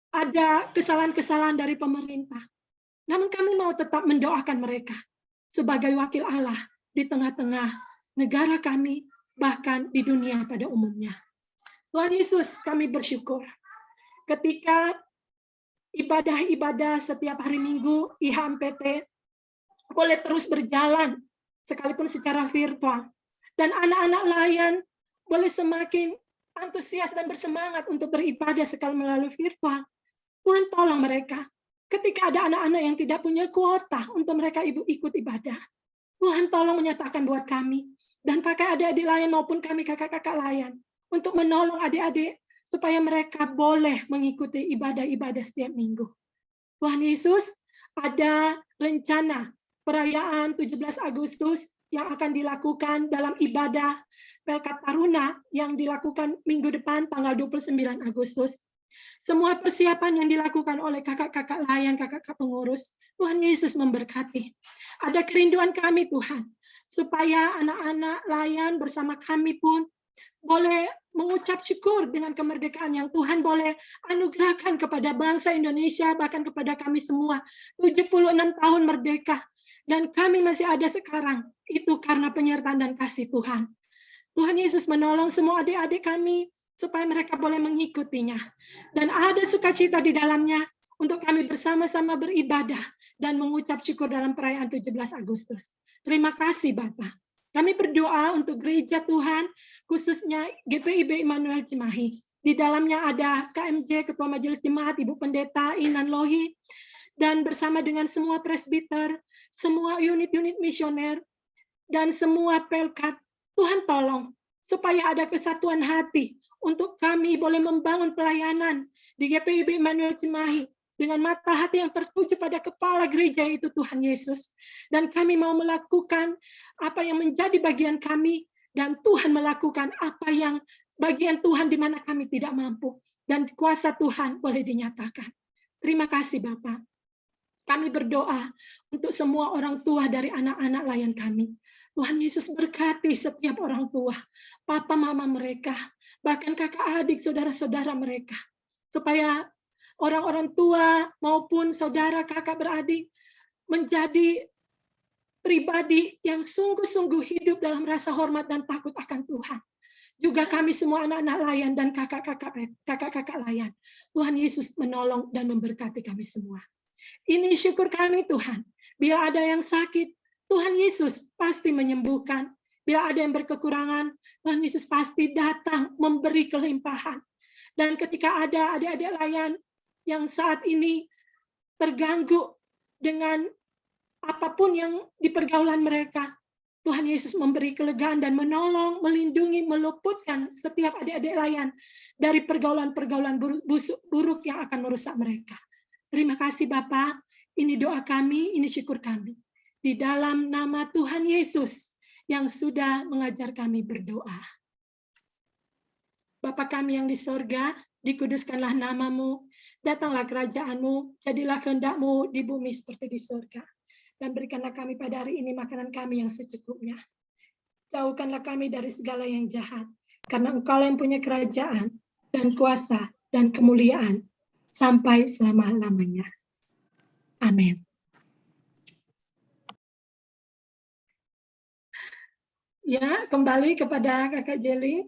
ada kesalahan-kesalahan dari pemerintah, namun kami mau tetap mendoakan mereka sebagai wakil Allah di tengah-tengah negara kami, bahkan di dunia pada umumnya. Tuhan Yesus, kami bersyukur ketika ibadah-ibadah setiap hari Minggu IHMPT boleh terus berjalan sekalipun secara virtual, dan anak-anak layan boleh semakin antusias dan bersemangat untuk beribadah sekali melalui virtual. Tuhan tolong mereka ketika ada anak-anak yang tidak punya kuota untuk mereka ikut ibadah. Tuhan tolong menyatakan buat kami dan pakai adik-adik layan maupun kami kakak-kakak layan untuk menolong adik-adik supaya mereka boleh mengikuti ibadah-ibadah setiap minggu. Tuhan Yesus, ada rencana perayaan 17 Agustus yang akan dilakukan dalam ibadah Pelkat Taruna yang dilakukan minggu depan tanggal 29 Agustus. Semua persiapan yang dilakukan oleh kakak-kakak layan, kakak-kakak pengurus, Tuhan Yesus memberkati. Ada kerinduan kami Tuhan, supaya anak-anak layan bersama kami pun boleh mengucap syukur dengan kemerdekaan yang Tuhan boleh anugerahkan kepada bangsa Indonesia, bahkan kepada kami semua. 76 tahun merdeka, dan kami masih ada sekarang. Itu karena penyertaan dan kasih Tuhan. Tuhan Yesus menolong semua adik-adik kami, supaya mereka boleh mengikutinya. Dan ada sukacita di dalamnya, untuk kami bersama-sama beribadah, dan mengucap syukur dalam perayaan 17 Agustus. Terima kasih Bapak. Kami berdoa untuk gereja Tuhan, khususnya GPIB Immanuel Cimahi. Di dalamnya ada KMJ, Ketua Majelis Jemaat, Ibu Pendeta Inan Lohi, dan bersama dengan semua presbiter, semua unit-unit misioner, dan semua pelkat. Tuhan tolong, supaya ada kesatuan hati, untuk kami boleh membangun pelayanan di GPIB Immanuel Cimahi, dengan mata hati yang tertuju pada kepala gereja itu Tuhan Yesus. Dan kami mau melakukan apa yang menjadi bagian kami, dan Tuhan melakukan apa yang bagian Tuhan di mana kami tidak mampu. Dan kuasa Tuhan boleh dinyatakan. Terima kasih Bapak. Kami berdoa untuk semua orang tua dari anak-anak layan kami. Tuhan Yesus berkati setiap orang tua, papa mama mereka, bahkan kakak adik, saudara-saudara mereka. Supaya orang-orang tua maupun saudara, kakak, beradik menjadi pribadi yang sungguh-sungguh hidup dalam rasa hormat dan takut akan Tuhan. Juga kami semua anak-anak layan dan kakak-kakak layan. Tuhan Yesus menolong dan memberkati kami semua. Ini syukur kami Tuhan. Bila ada yang sakit, Tuhan Yesus pasti menyembuhkan. Bila ada yang berkekurangan, Tuhan Yesus pasti datang memberi kelimpahan. Dan ketika ada adik-adik layan yang saat ini terganggu dengan apapun yang di pergaulan mereka, Tuhan Yesus memberi kelegaan dan menolong, melindungi, meluputkan setiap adik-adik layan dari pergaulan-pergaulan buruk yang akan merusak mereka. Terima kasih Bapak, ini doa kami, ini syukur kami. Di dalam nama Tuhan Yesus yang sudah mengajar kami berdoa. Bapa kami yang di sorga, dikuduskanlah namamu, datanglah kerajaanmu, jadilah kehendak-mu di bumi seperti di sorga. Dan berikanlah kami pada hari ini makanan kami yang secukupnya. Jauhkanlah kami dari segala yang jahat, karena Engkau yang punya kerajaan, dan kuasa, dan kemuliaan, sampai selama-lamanya. Amin. Ya, kembali kepada Kakak Jeli.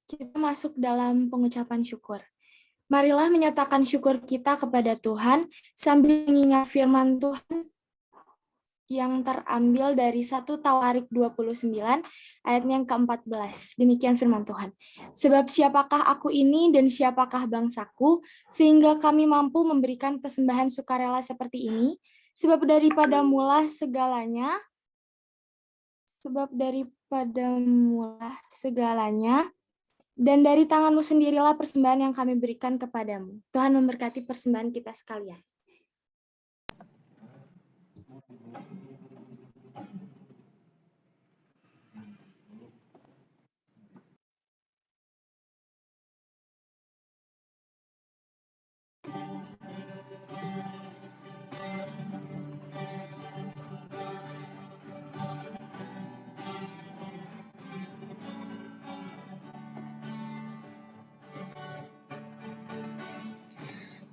Kita masuk dalam pengucapan syukur. Marilah menyatakan syukur kita kepada Tuhan sambil mengingat firman Tuhan yang terambil dari 1 Tawarik 29 ayat yang ke-14. Demikian firman Tuhan. Sebab siapakah aku ini dan siapakah bangsaku, sehingga kami mampu memberikan persembahan sukarela seperti ini? Sebab daripada mula segalanya, Dan dari tangan-Mu sendirilah persembahan yang kami berikan kepadamu. Tuhan memberkati persembahan kita sekalian.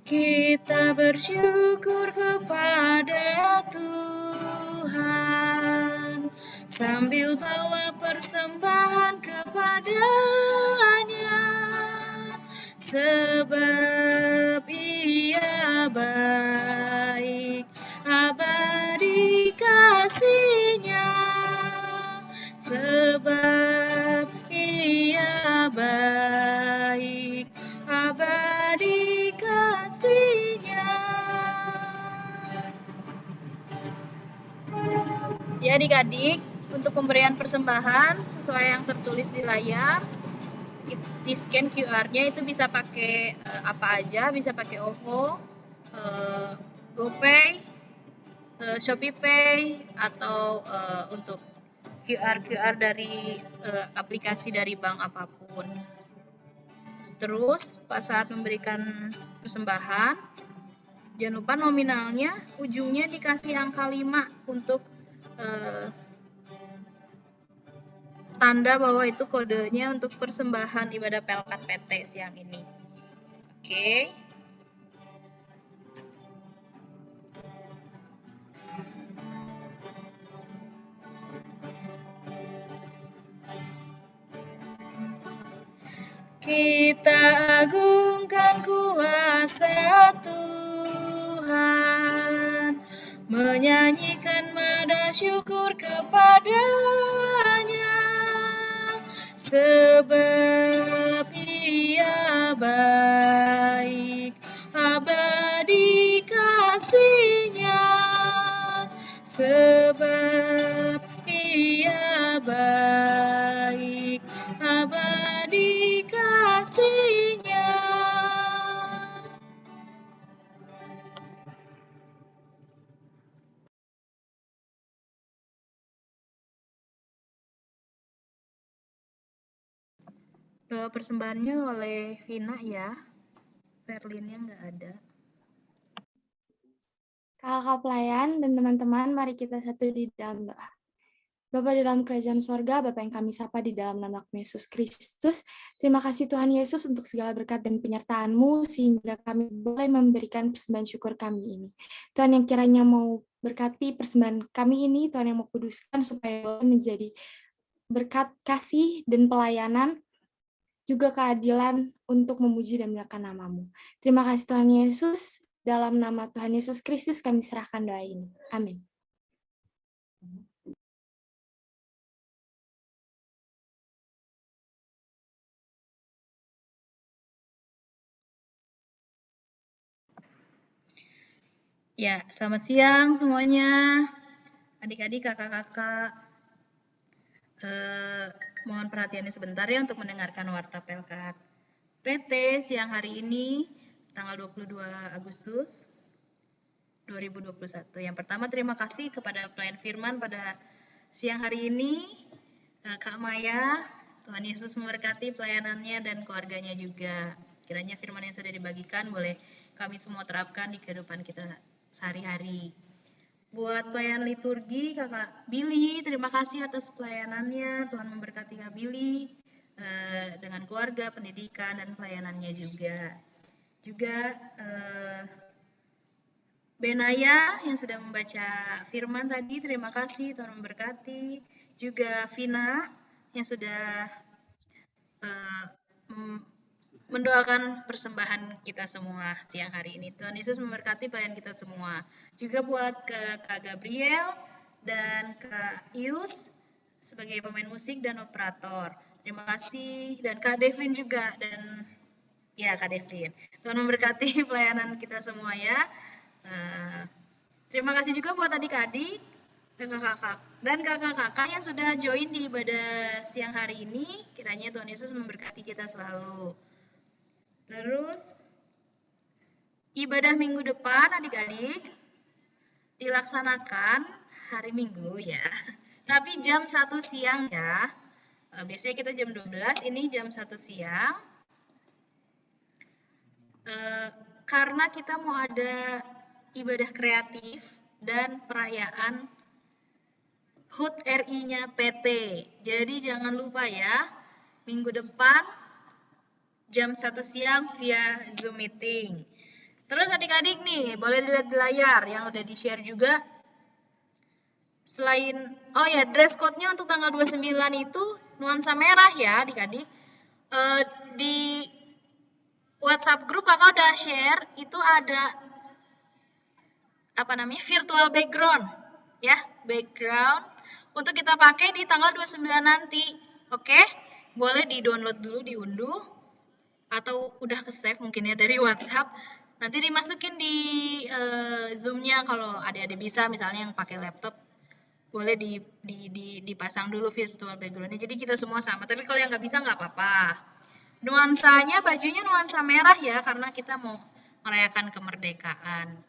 Kita bersyukur kepada Tuhan sambil bawa persembahan kepada-Nya, sebab Ia baik, abadi kasih-Nya, sebab Ia baik, abadi kasih-Nya. Ya adik-adik, untuk pemberian persembahan sesuai yang tertulis di layar, di scan QR-nya itu bisa pakai apa aja, bisa pakai OVO, GoPay, ShopeePay, atau untuk QR dari aplikasi dari bank apapun. Terus pas saat memberikan persembahan, jangan lupa nominalnya ujungnya dikasih angka 5 untuk tanda bahwa itu kodenya untuk persembahan ibadah Pelkat PT siang ini. Oke. Kita agungkan kuasa Tuhan, menyanyikan nada syukur kepada-Nya, sebab Ia baik, abadi kasih-Nya, sebab Ia baik, abadi kasih-Nya. Persembahannya oleh Vina ya, Verlinnya nggak ada. Kakak pelayan dan teman-teman, mari kita satu di dalam doa. Bapa di dalam kerajaan sorga, Bapa yang kami sapa di dalam nama Yesus Kristus, terima kasih Tuhan Yesus untuk segala berkat dan penyertaan-Mu, sehingga kami boleh memberikan persembahan syukur kami ini. Tuhan yang kiranya mau berkati persembahan kami ini, Tuhan yang mau kuduskan supaya boleh menjadi berkat kasih dan pelayanan, juga keadilan untuk memuji dan memuliakan nama-Mu. Terima kasih Tuhan Yesus, dalam nama Tuhan Yesus Kristus kami serahkan doa ini. Amin. Ya, selamat siang semuanya. Adik-adik, kakak-kakak. Mohon perhatiannya sebentar ya untuk mendengarkan Warta Pelkat PT siang hari ini, tanggal 22 Agustus 2021. Yang pertama, terima kasih kepada pelayan firman pada siang hari ini, Kak Maya. Tuhan Yesus memberkati pelayanannya dan keluarganya juga. Kiranya firman yang sudah dibagikan boleh kami semua terapkan di kehidupan kita sehari-hari. Buat pelayan liturgi, Kakak Billy, terima kasih atas pelayanannya. Tuhan memberkati Kak Billy dengan keluarga, pendidikan, dan pelayanannya juga. Juga Benaya yang sudah membaca firman tadi, terima kasih, Tuhan memberkati. Juga Vina yang sudah mendoakan persembahan kita semua siang hari ini. Tuhan Yesus memberkati pelayan kita semua. Juga buat Kak Gabriel dan Kak Ius sebagai pemain musik dan operator. Terima kasih. Dan Kak Devin juga. Dan ya Kak Devin. Tuhan memberkati pelayanan kita semua ya. Terima kasih juga buat adik-adik kakak-kakak dan kakak-kakak yang sudah join di ibadah siang hari ini. Kiranya Tuhan Yesus memberkati kita selalu. Terus ibadah minggu depan adik-adik dilaksanakan hari Minggu ya. Tapi jam 1 siang ya. Biasanya kita jam 12, ini jam 1 siang. Karena kita mau ada ibadah kreatif dan perayaan HUT RI-nya PT. Jadi jangan lupa ya, minggu depan jam 1 siang via Zoom meeting. Terus adik-adik nih, boleh dilihat di layar yang udah di-share juga. Selain, oh ya, dress code-nya untuk tanggal 29 itu nuansa merah ya adik-adik. Di WhatsApp grup kakak udah share, itu ada virtual background ya, background untuk kita pakai di tanggal 29 nanti. Oke, boleh di-download dulu, diunduh atau udah ke-save mungkin ya dari WhatsApp. Nanti dimasukin di Zoom-nya kalau adik-adik bisa, misalnya yang pakai laptop boleh dipasang dulu virtual background-nya. Jadi kita semua sama. Tapi kalau yang nggak bisa nggak apa-apa. Nuansanya, bajunya nuansa merah ya, karena kita mau merayakan kemerdekaan.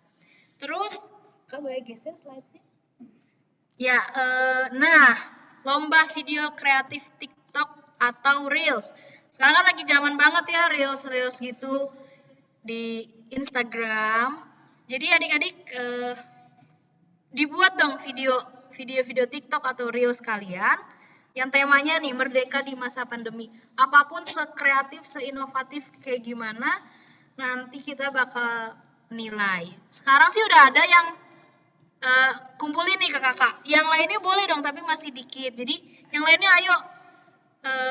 Terus, kak boleh geser slide-nya? Ya, nah, lomba video kreatif TikTok atau Reels. Sekarang kan lagi zaman banget ya Reels gitu di Instagram. Jadi adik-adik dibuat dong video TikTok atau Reels kalian yang temanya nih merdeka di masa pandemi. Apapun sekreatif, seinovatif kayak gimana, nanti kita bakal nilai. Sekarang sih udah ada yang kumpulin nih ke kakak. Yang lainnya boleh dong, tapi masih dikit. Jadi yang lainnya ayo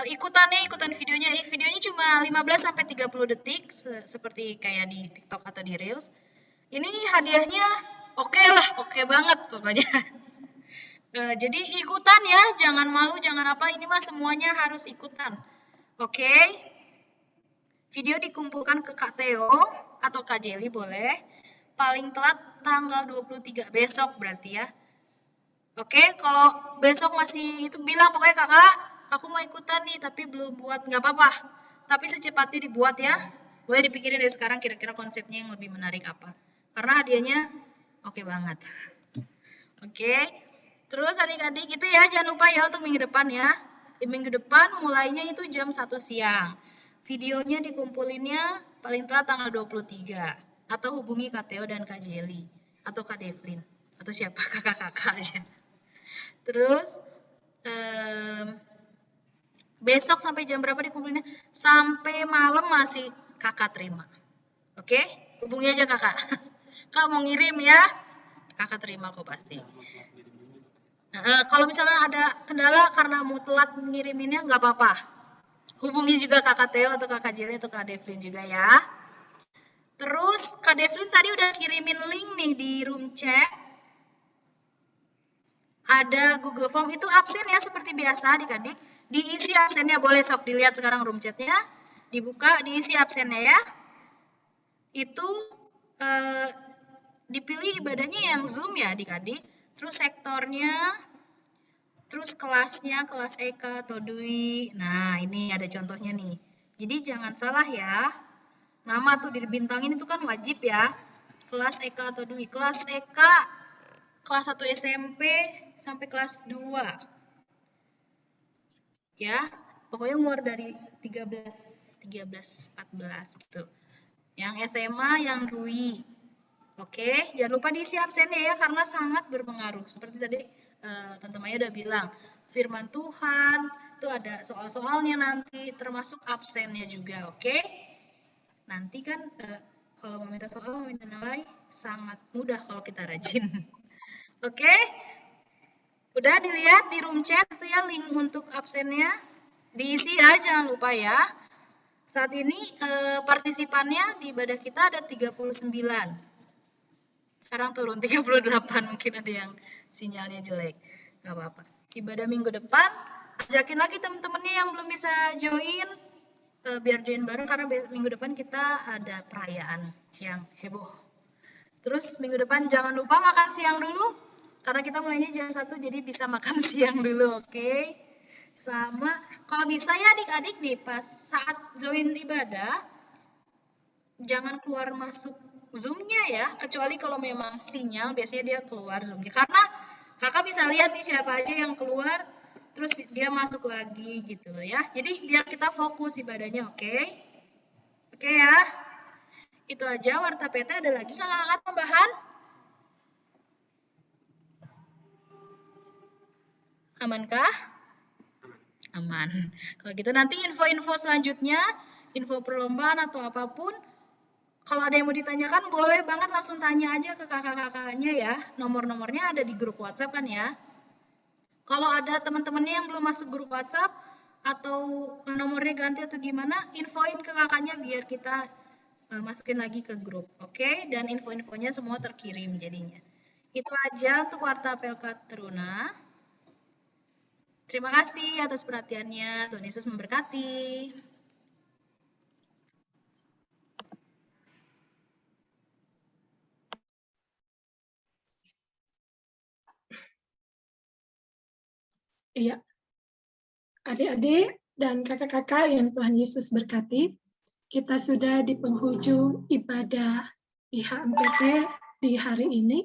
ikutan videonya. Videonya cuma 15-30 detik, seperti kayak di TikTok atau di Reels. Ini hadiahnya oke banget pokoknya. Jadi ikutan ya, jangan malu, jangan apa. Ini mah semuanya harus ikutan. Oke. Video dikumpulkan ke Kak Theo atau Kak Jelly boleh. Paling telat tanggal 23 besok berarti ya. Oke, kalau besok masih itu bilang pokoknya kakak, aku mau ikutan nih tapi belum buat, nggak apa-apa. Tapi secepatnya dibuat ya. Boleh dipikirin dari sekarang kira-kira konsepnya yang lebih menarik apa. Karena hadiahnya oke banget. Oke. Terus adik-adik itu ya jangan lupa ya untuk minggu depan ya. Di minggu depan mulainya itu jam 1 siang. Videonya dikumpulinnya paling telat tanggal 23. Atau hubungi Kak Theo dan Kak Jelly. Atau Kak Devlin. Atau siapa, kakak-kakak aja. Terus, besok sampai jam berapa dikumpulinnya? Sampai malam masih kakak terima. Oke? Hubungi aja kakak. Kak mau ngirim ya? Kakak terima kok pasti. Kalau misalnya ada kendala karena mau telat ngiriminnya, nggak apa-apa. Hubungi juga kakak Theo atau kakak Jelly atau Kak Devlin juga ya. Terus Kak Devlin tadi udah kirimin link nih di room chat. Ada Google Form, itu absen ya seperti biasa adik-adik. Diisi absennya, boleh sok dilihat sekarang room chatnya. Dibuka, diisi absennya ya. Itu dipilih ibadahnya yang Zoom ya adik-adik. Terus sektornya, terus kelasnya, kelas Eka atau Dwi. Nah ini ada contohnya nih. Jadi jangan salah ya. Nama tuh dibintangin itu kan wajib ya. Kelas Eka atau Dwi. Kelas Eka, kelas 1 SMP sampai kelas 2. Ya, pokoknya umur dari 13, 14 gitu. Yang SMA, yang Dwi. Oke, jangan lupa diisi absennya ya, karena sangat berpengaruh. Seperti tadi Tante Maya udah bilang, firman Tuhan, itu ada soal-soalnya nanti, termasuk absennya juga, oke? Nanti kan kalau meminta soal, meminta nilai, sangat mudah kalau kita rajin. Oke? Udah dilihat di room chat itu ya link untuk absennya. Diisi ya, jangan lupa ya. Saat ini partisipannya di ibadah kita ada 39. Sekarang turun 38, mungkin ada yang sinyalnya jelek. Gak apa-apa. Ibadah minggu depan, ajakin lagi teman-temannya yang belum bisa join, biar join bareng karena minggu depan kita ada perayaan yang heboh. Terus minggu depan jangan lupa makan siang dulu. Karena kita mulainya jam 1, jadi bisa makan siang dulu, oke? Sama, kalau bisa ya adik-adik nih, pas saat join ibadah, jangan keluar masuk Zoom-nya ya, kecuali kalau memang sinyal, biasanya dia keluar Zoom-nya. Karena kakak bisa lihat nih siapa aja yang keluar, terus dia masuk lagi gitu loh ya. Jadi biar kita fokus ibadahnya, oke? Oke ya? Itu aja Warta PT, ada lagi kakak-kakak tambahan? Amankah? Aman. Kalau gitu nanti info-info selanjutnya, info perlombaan atau apapun, kalau ada yang mau ditanyakan boleh banget langsung tanya aja ke kakak-kakaknya ya. Nomor-nomornya ada di grup WhatsApp kan ya. Kalau ada teman-temannya yang belum masuk grup WhatsApp atau nomornya ganti atau gimana, infoin ke kakaknya biar kita masukin lagi ke grup. Oke? Dan info-infonya semua terkirim jadinya. Itu aja untuk Warta PLK Teruna. Terima kasih atas perhatiannya. Tuhan Yesus memberkati. Iya, adik-adik dan kakak-kakak yang Tuhan Yesus berkati, kita sudah di penghujung ibadah IHMPT di hari ini.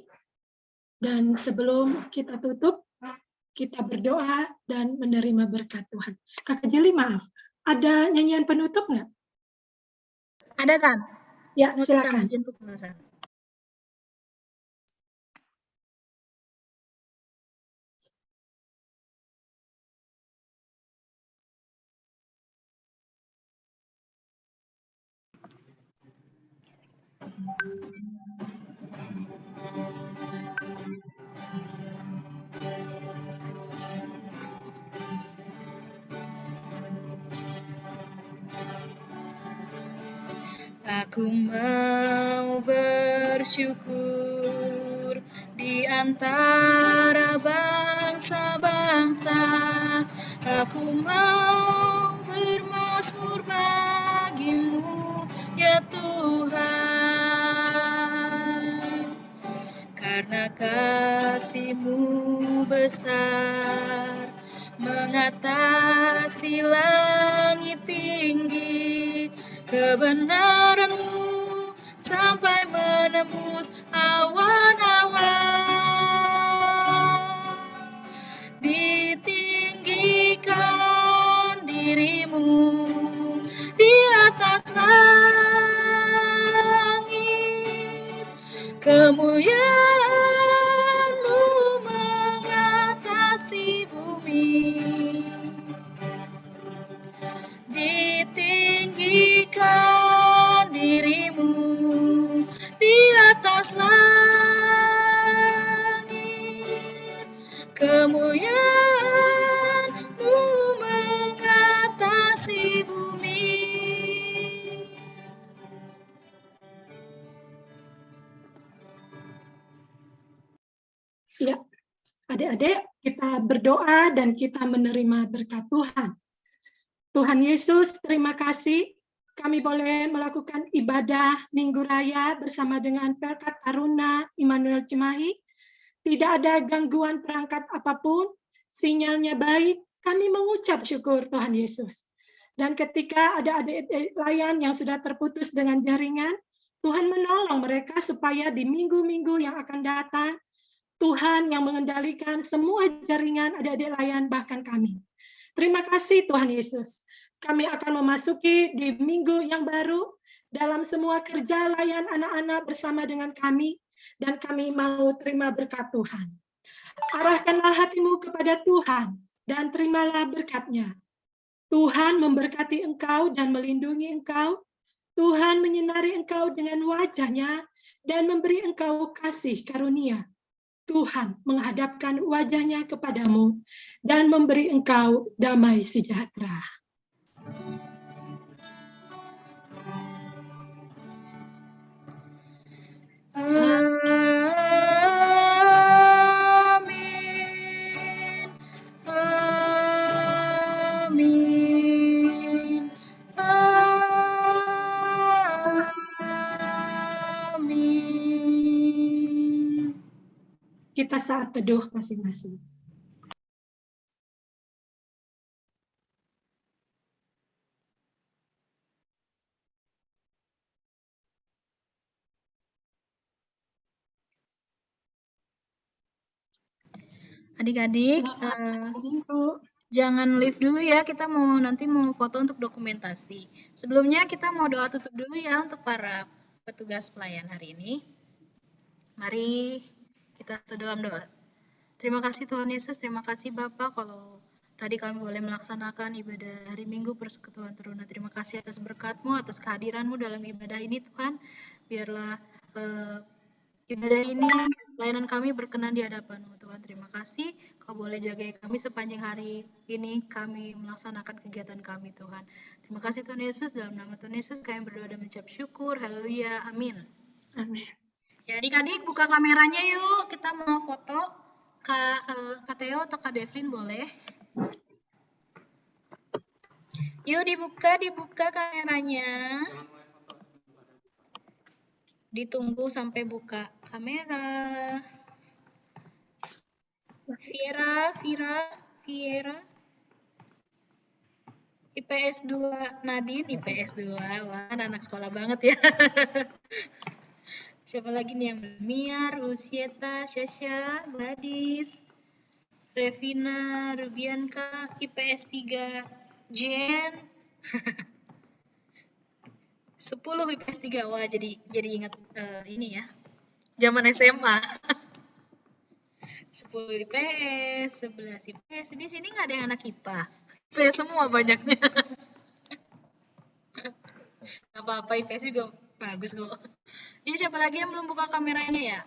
Dan sebelum kita tutup, kita berdoa dan menerima berkat Tuhan. Kakak Jeli, maaf, ada nyanyian penutup nggak? Ada kan? Ya, Penutusan, silakan. izin penutusan. Aku mau bersyukur di antara bangsa-bangsa. Aku mau bermazmur bagimu, ya Tuhan. Karena kasih-Mu besar, mengatasi langit tinggi, kebenaran-Mu sampai menembus awan-awan. Ditinggikan diri-Mu di atas langit, kemuliaan-Mu mengatasi bumi. Ditinggikan diri-Mu di atas langit, kemuliaan-Mu mengatasi bumi. Ya, adik-adik, kita berdoa dan kita menerima berkat Tuhan. Tuhan Yesus, terima kasih kami boleh melakukan ibadah Minggu Raya bersama dengan PLK Taruna Immanuel Cimahi. Tidak ada gangguan perangkat apapun, sinyalnya baik, kami mengucap syukur Tuhan Yesus. Dan ketika ada adik-adik layan yang sudah terputus dengan jaringan, Tuhan menolong mereka supaya di minggu-minggu yang akan datang, Tuhan yang mengendalikan semua jaringan adik-adik layan bahkan kami. Terima kasih Tuhan Yesus. Kami akan memasuki di minggu yang baru dalam semua kerja layan anak-anak bersama dengan kami, dan kami mau terima berkat Tuhan. Arahkanlah hatimu kepada Tuhan dan terimalah berkat-Nya. Tuhan memberkati engkau dan melindungi engkau. Tuhan menyinari engkau dengan wajah-Nya dan memberi engkau kasih karunia. Tuhan menghadapkan wajah-Nya kepadamu dan memberi engkau damai sejahtera. Amin. Amin. Amin. kita saat teduh masing-masing. Adik-adik, jangan leave dulu ya, kita nanti mau foto untuk dokumentasi. Sebelumnya kita mau doa tutup dulu ya untuk para petugas pelayan hari ini. Mari kita tutup dalam doa. Terima kasih Tuhan Yesus, terima kasih Bapak kalau tadi kami boleh melaksanakan ibadah hari Minggu Persekutuan Teruna. Terima kasih atas berkat-Mu, atas kehadiran-Mu dalam ibadah ini Tuhan. Biarlah ibadah ini, pelayanan kami berkenan di hadapan-Mu Tuhan. Terima kasih Kau boleh jaga kami sepanjang hari ini kami melaksanakan kegiatan kami Tuhan. Terima kasih Tuhan Yesus, dalam nama Tuhan Yesus kami berdoa dan mengucap syukur. Haleluya, amin. Amin. Ya adik-adik buka kameranya yuk, kita mau foto. Kak Theo atau Kak Devin boleh? Yuk dibuka kameranya. Ditunggu sampai buka kamera. Viera. IPS 2 Nadine, IPS 2. Wah, anak sekolah banget ya. Siapa lagi nih yang Miar, Lucieta, Syasha, Gladys, Revina, Rubianka, IPS 3 Jen. 10 IPS 3. Wah, jadi ingat ini ya. Zaman SMA. 10 IPS, 11 IPS. Di sini nggak ada yang anak IPA. IPS semua banyaknya. Nggak apa-apa, IPS juga bagus kok. Ini siapa lagi yang belum buka kameranya ya?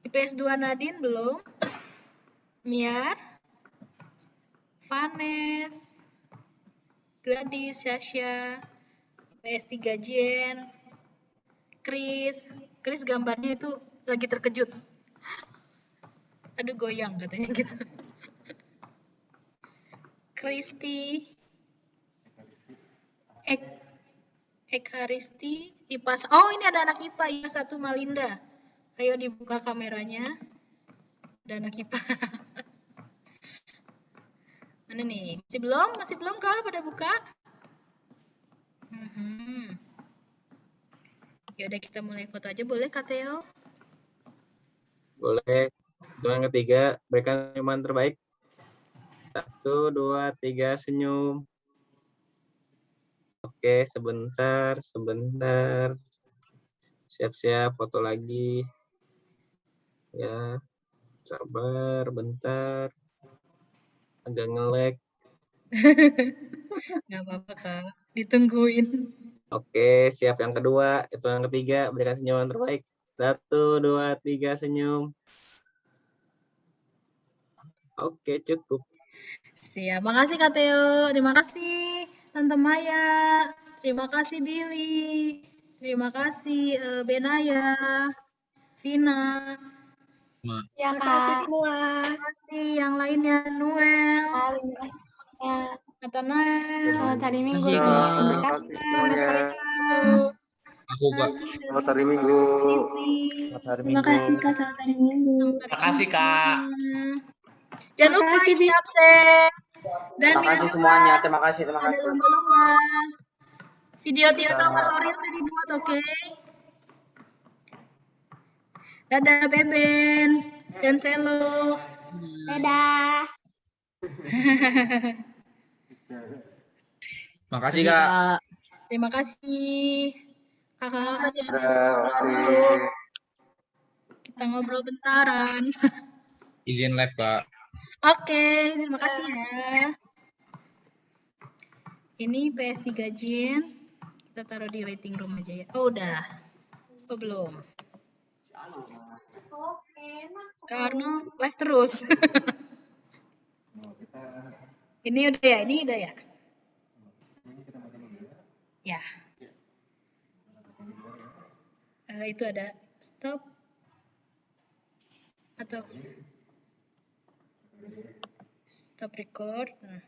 IPS 2 Nadine belum? Miar? Vanes? Gladys, Syasha? IPS 3 Jen? Chris gambarnya itu lagi terkejut. Aduh goyang katanya gitu. Kristi, Ekaristi, IPA. Oh ini ada anak IPA, IPA 1 Malinda. Ayo dibuka kameranya. Ada anak IPA. Mana nih? Masih belum kah pada buka? Yaudah kita mulai foto aja boleh Kak Theo? Boleh. Untuk yang ketiga, berikan senyuman terbaik. 1, 2, 3, senyum. Oke, sebentar. Siap-siap, foto lagi. Ya, sabar, bentar. Agak nge-lag. Nggak apa-apa Kak, ditungguin. Oke, siap yang kedua. Itu yang ketiga, berikan senyuman terbaik. 1, 2, 3, senyum. Oke, cukup. Siap, makasih Kak Theo. Terima kasih Tante Maya. Terima kasih Billy. Terima kasih Benaya. Vina. Ya, Terima kasih Kak. semua. Terima kasih yang lainnya. Noel. Nathanael. Selamat hari Minggu, Ya, guys. terima kasih semuanya. Aku, Kak. Selamat hari Minggu. Selamat hari Terima Minggu. kasih Kak, selamat hari Minggu. Terima kasih, Kak. Jangan lupa Makasih, isi absen. Dan Terima kasih minggu semuanya. depan Terima kasih. ada lomba-lomba. Video tutorial sudah dibuat, oke? Dadah Beben dan Selo. Dadah. Makasih Kak. Terima kasih. Kakak-kakak jangan Terima keluar kasih. dulu. Kita ngobrol bentaran. Izin live Kak. Oke, terima kasih ya. Ini PS3 Jin. Kita taruh di waiting room aja ya. Oh, udah. Oh, belum. Karena live terus. Ini udah ya? Ya. Itu ada stop atau stop record. Nah.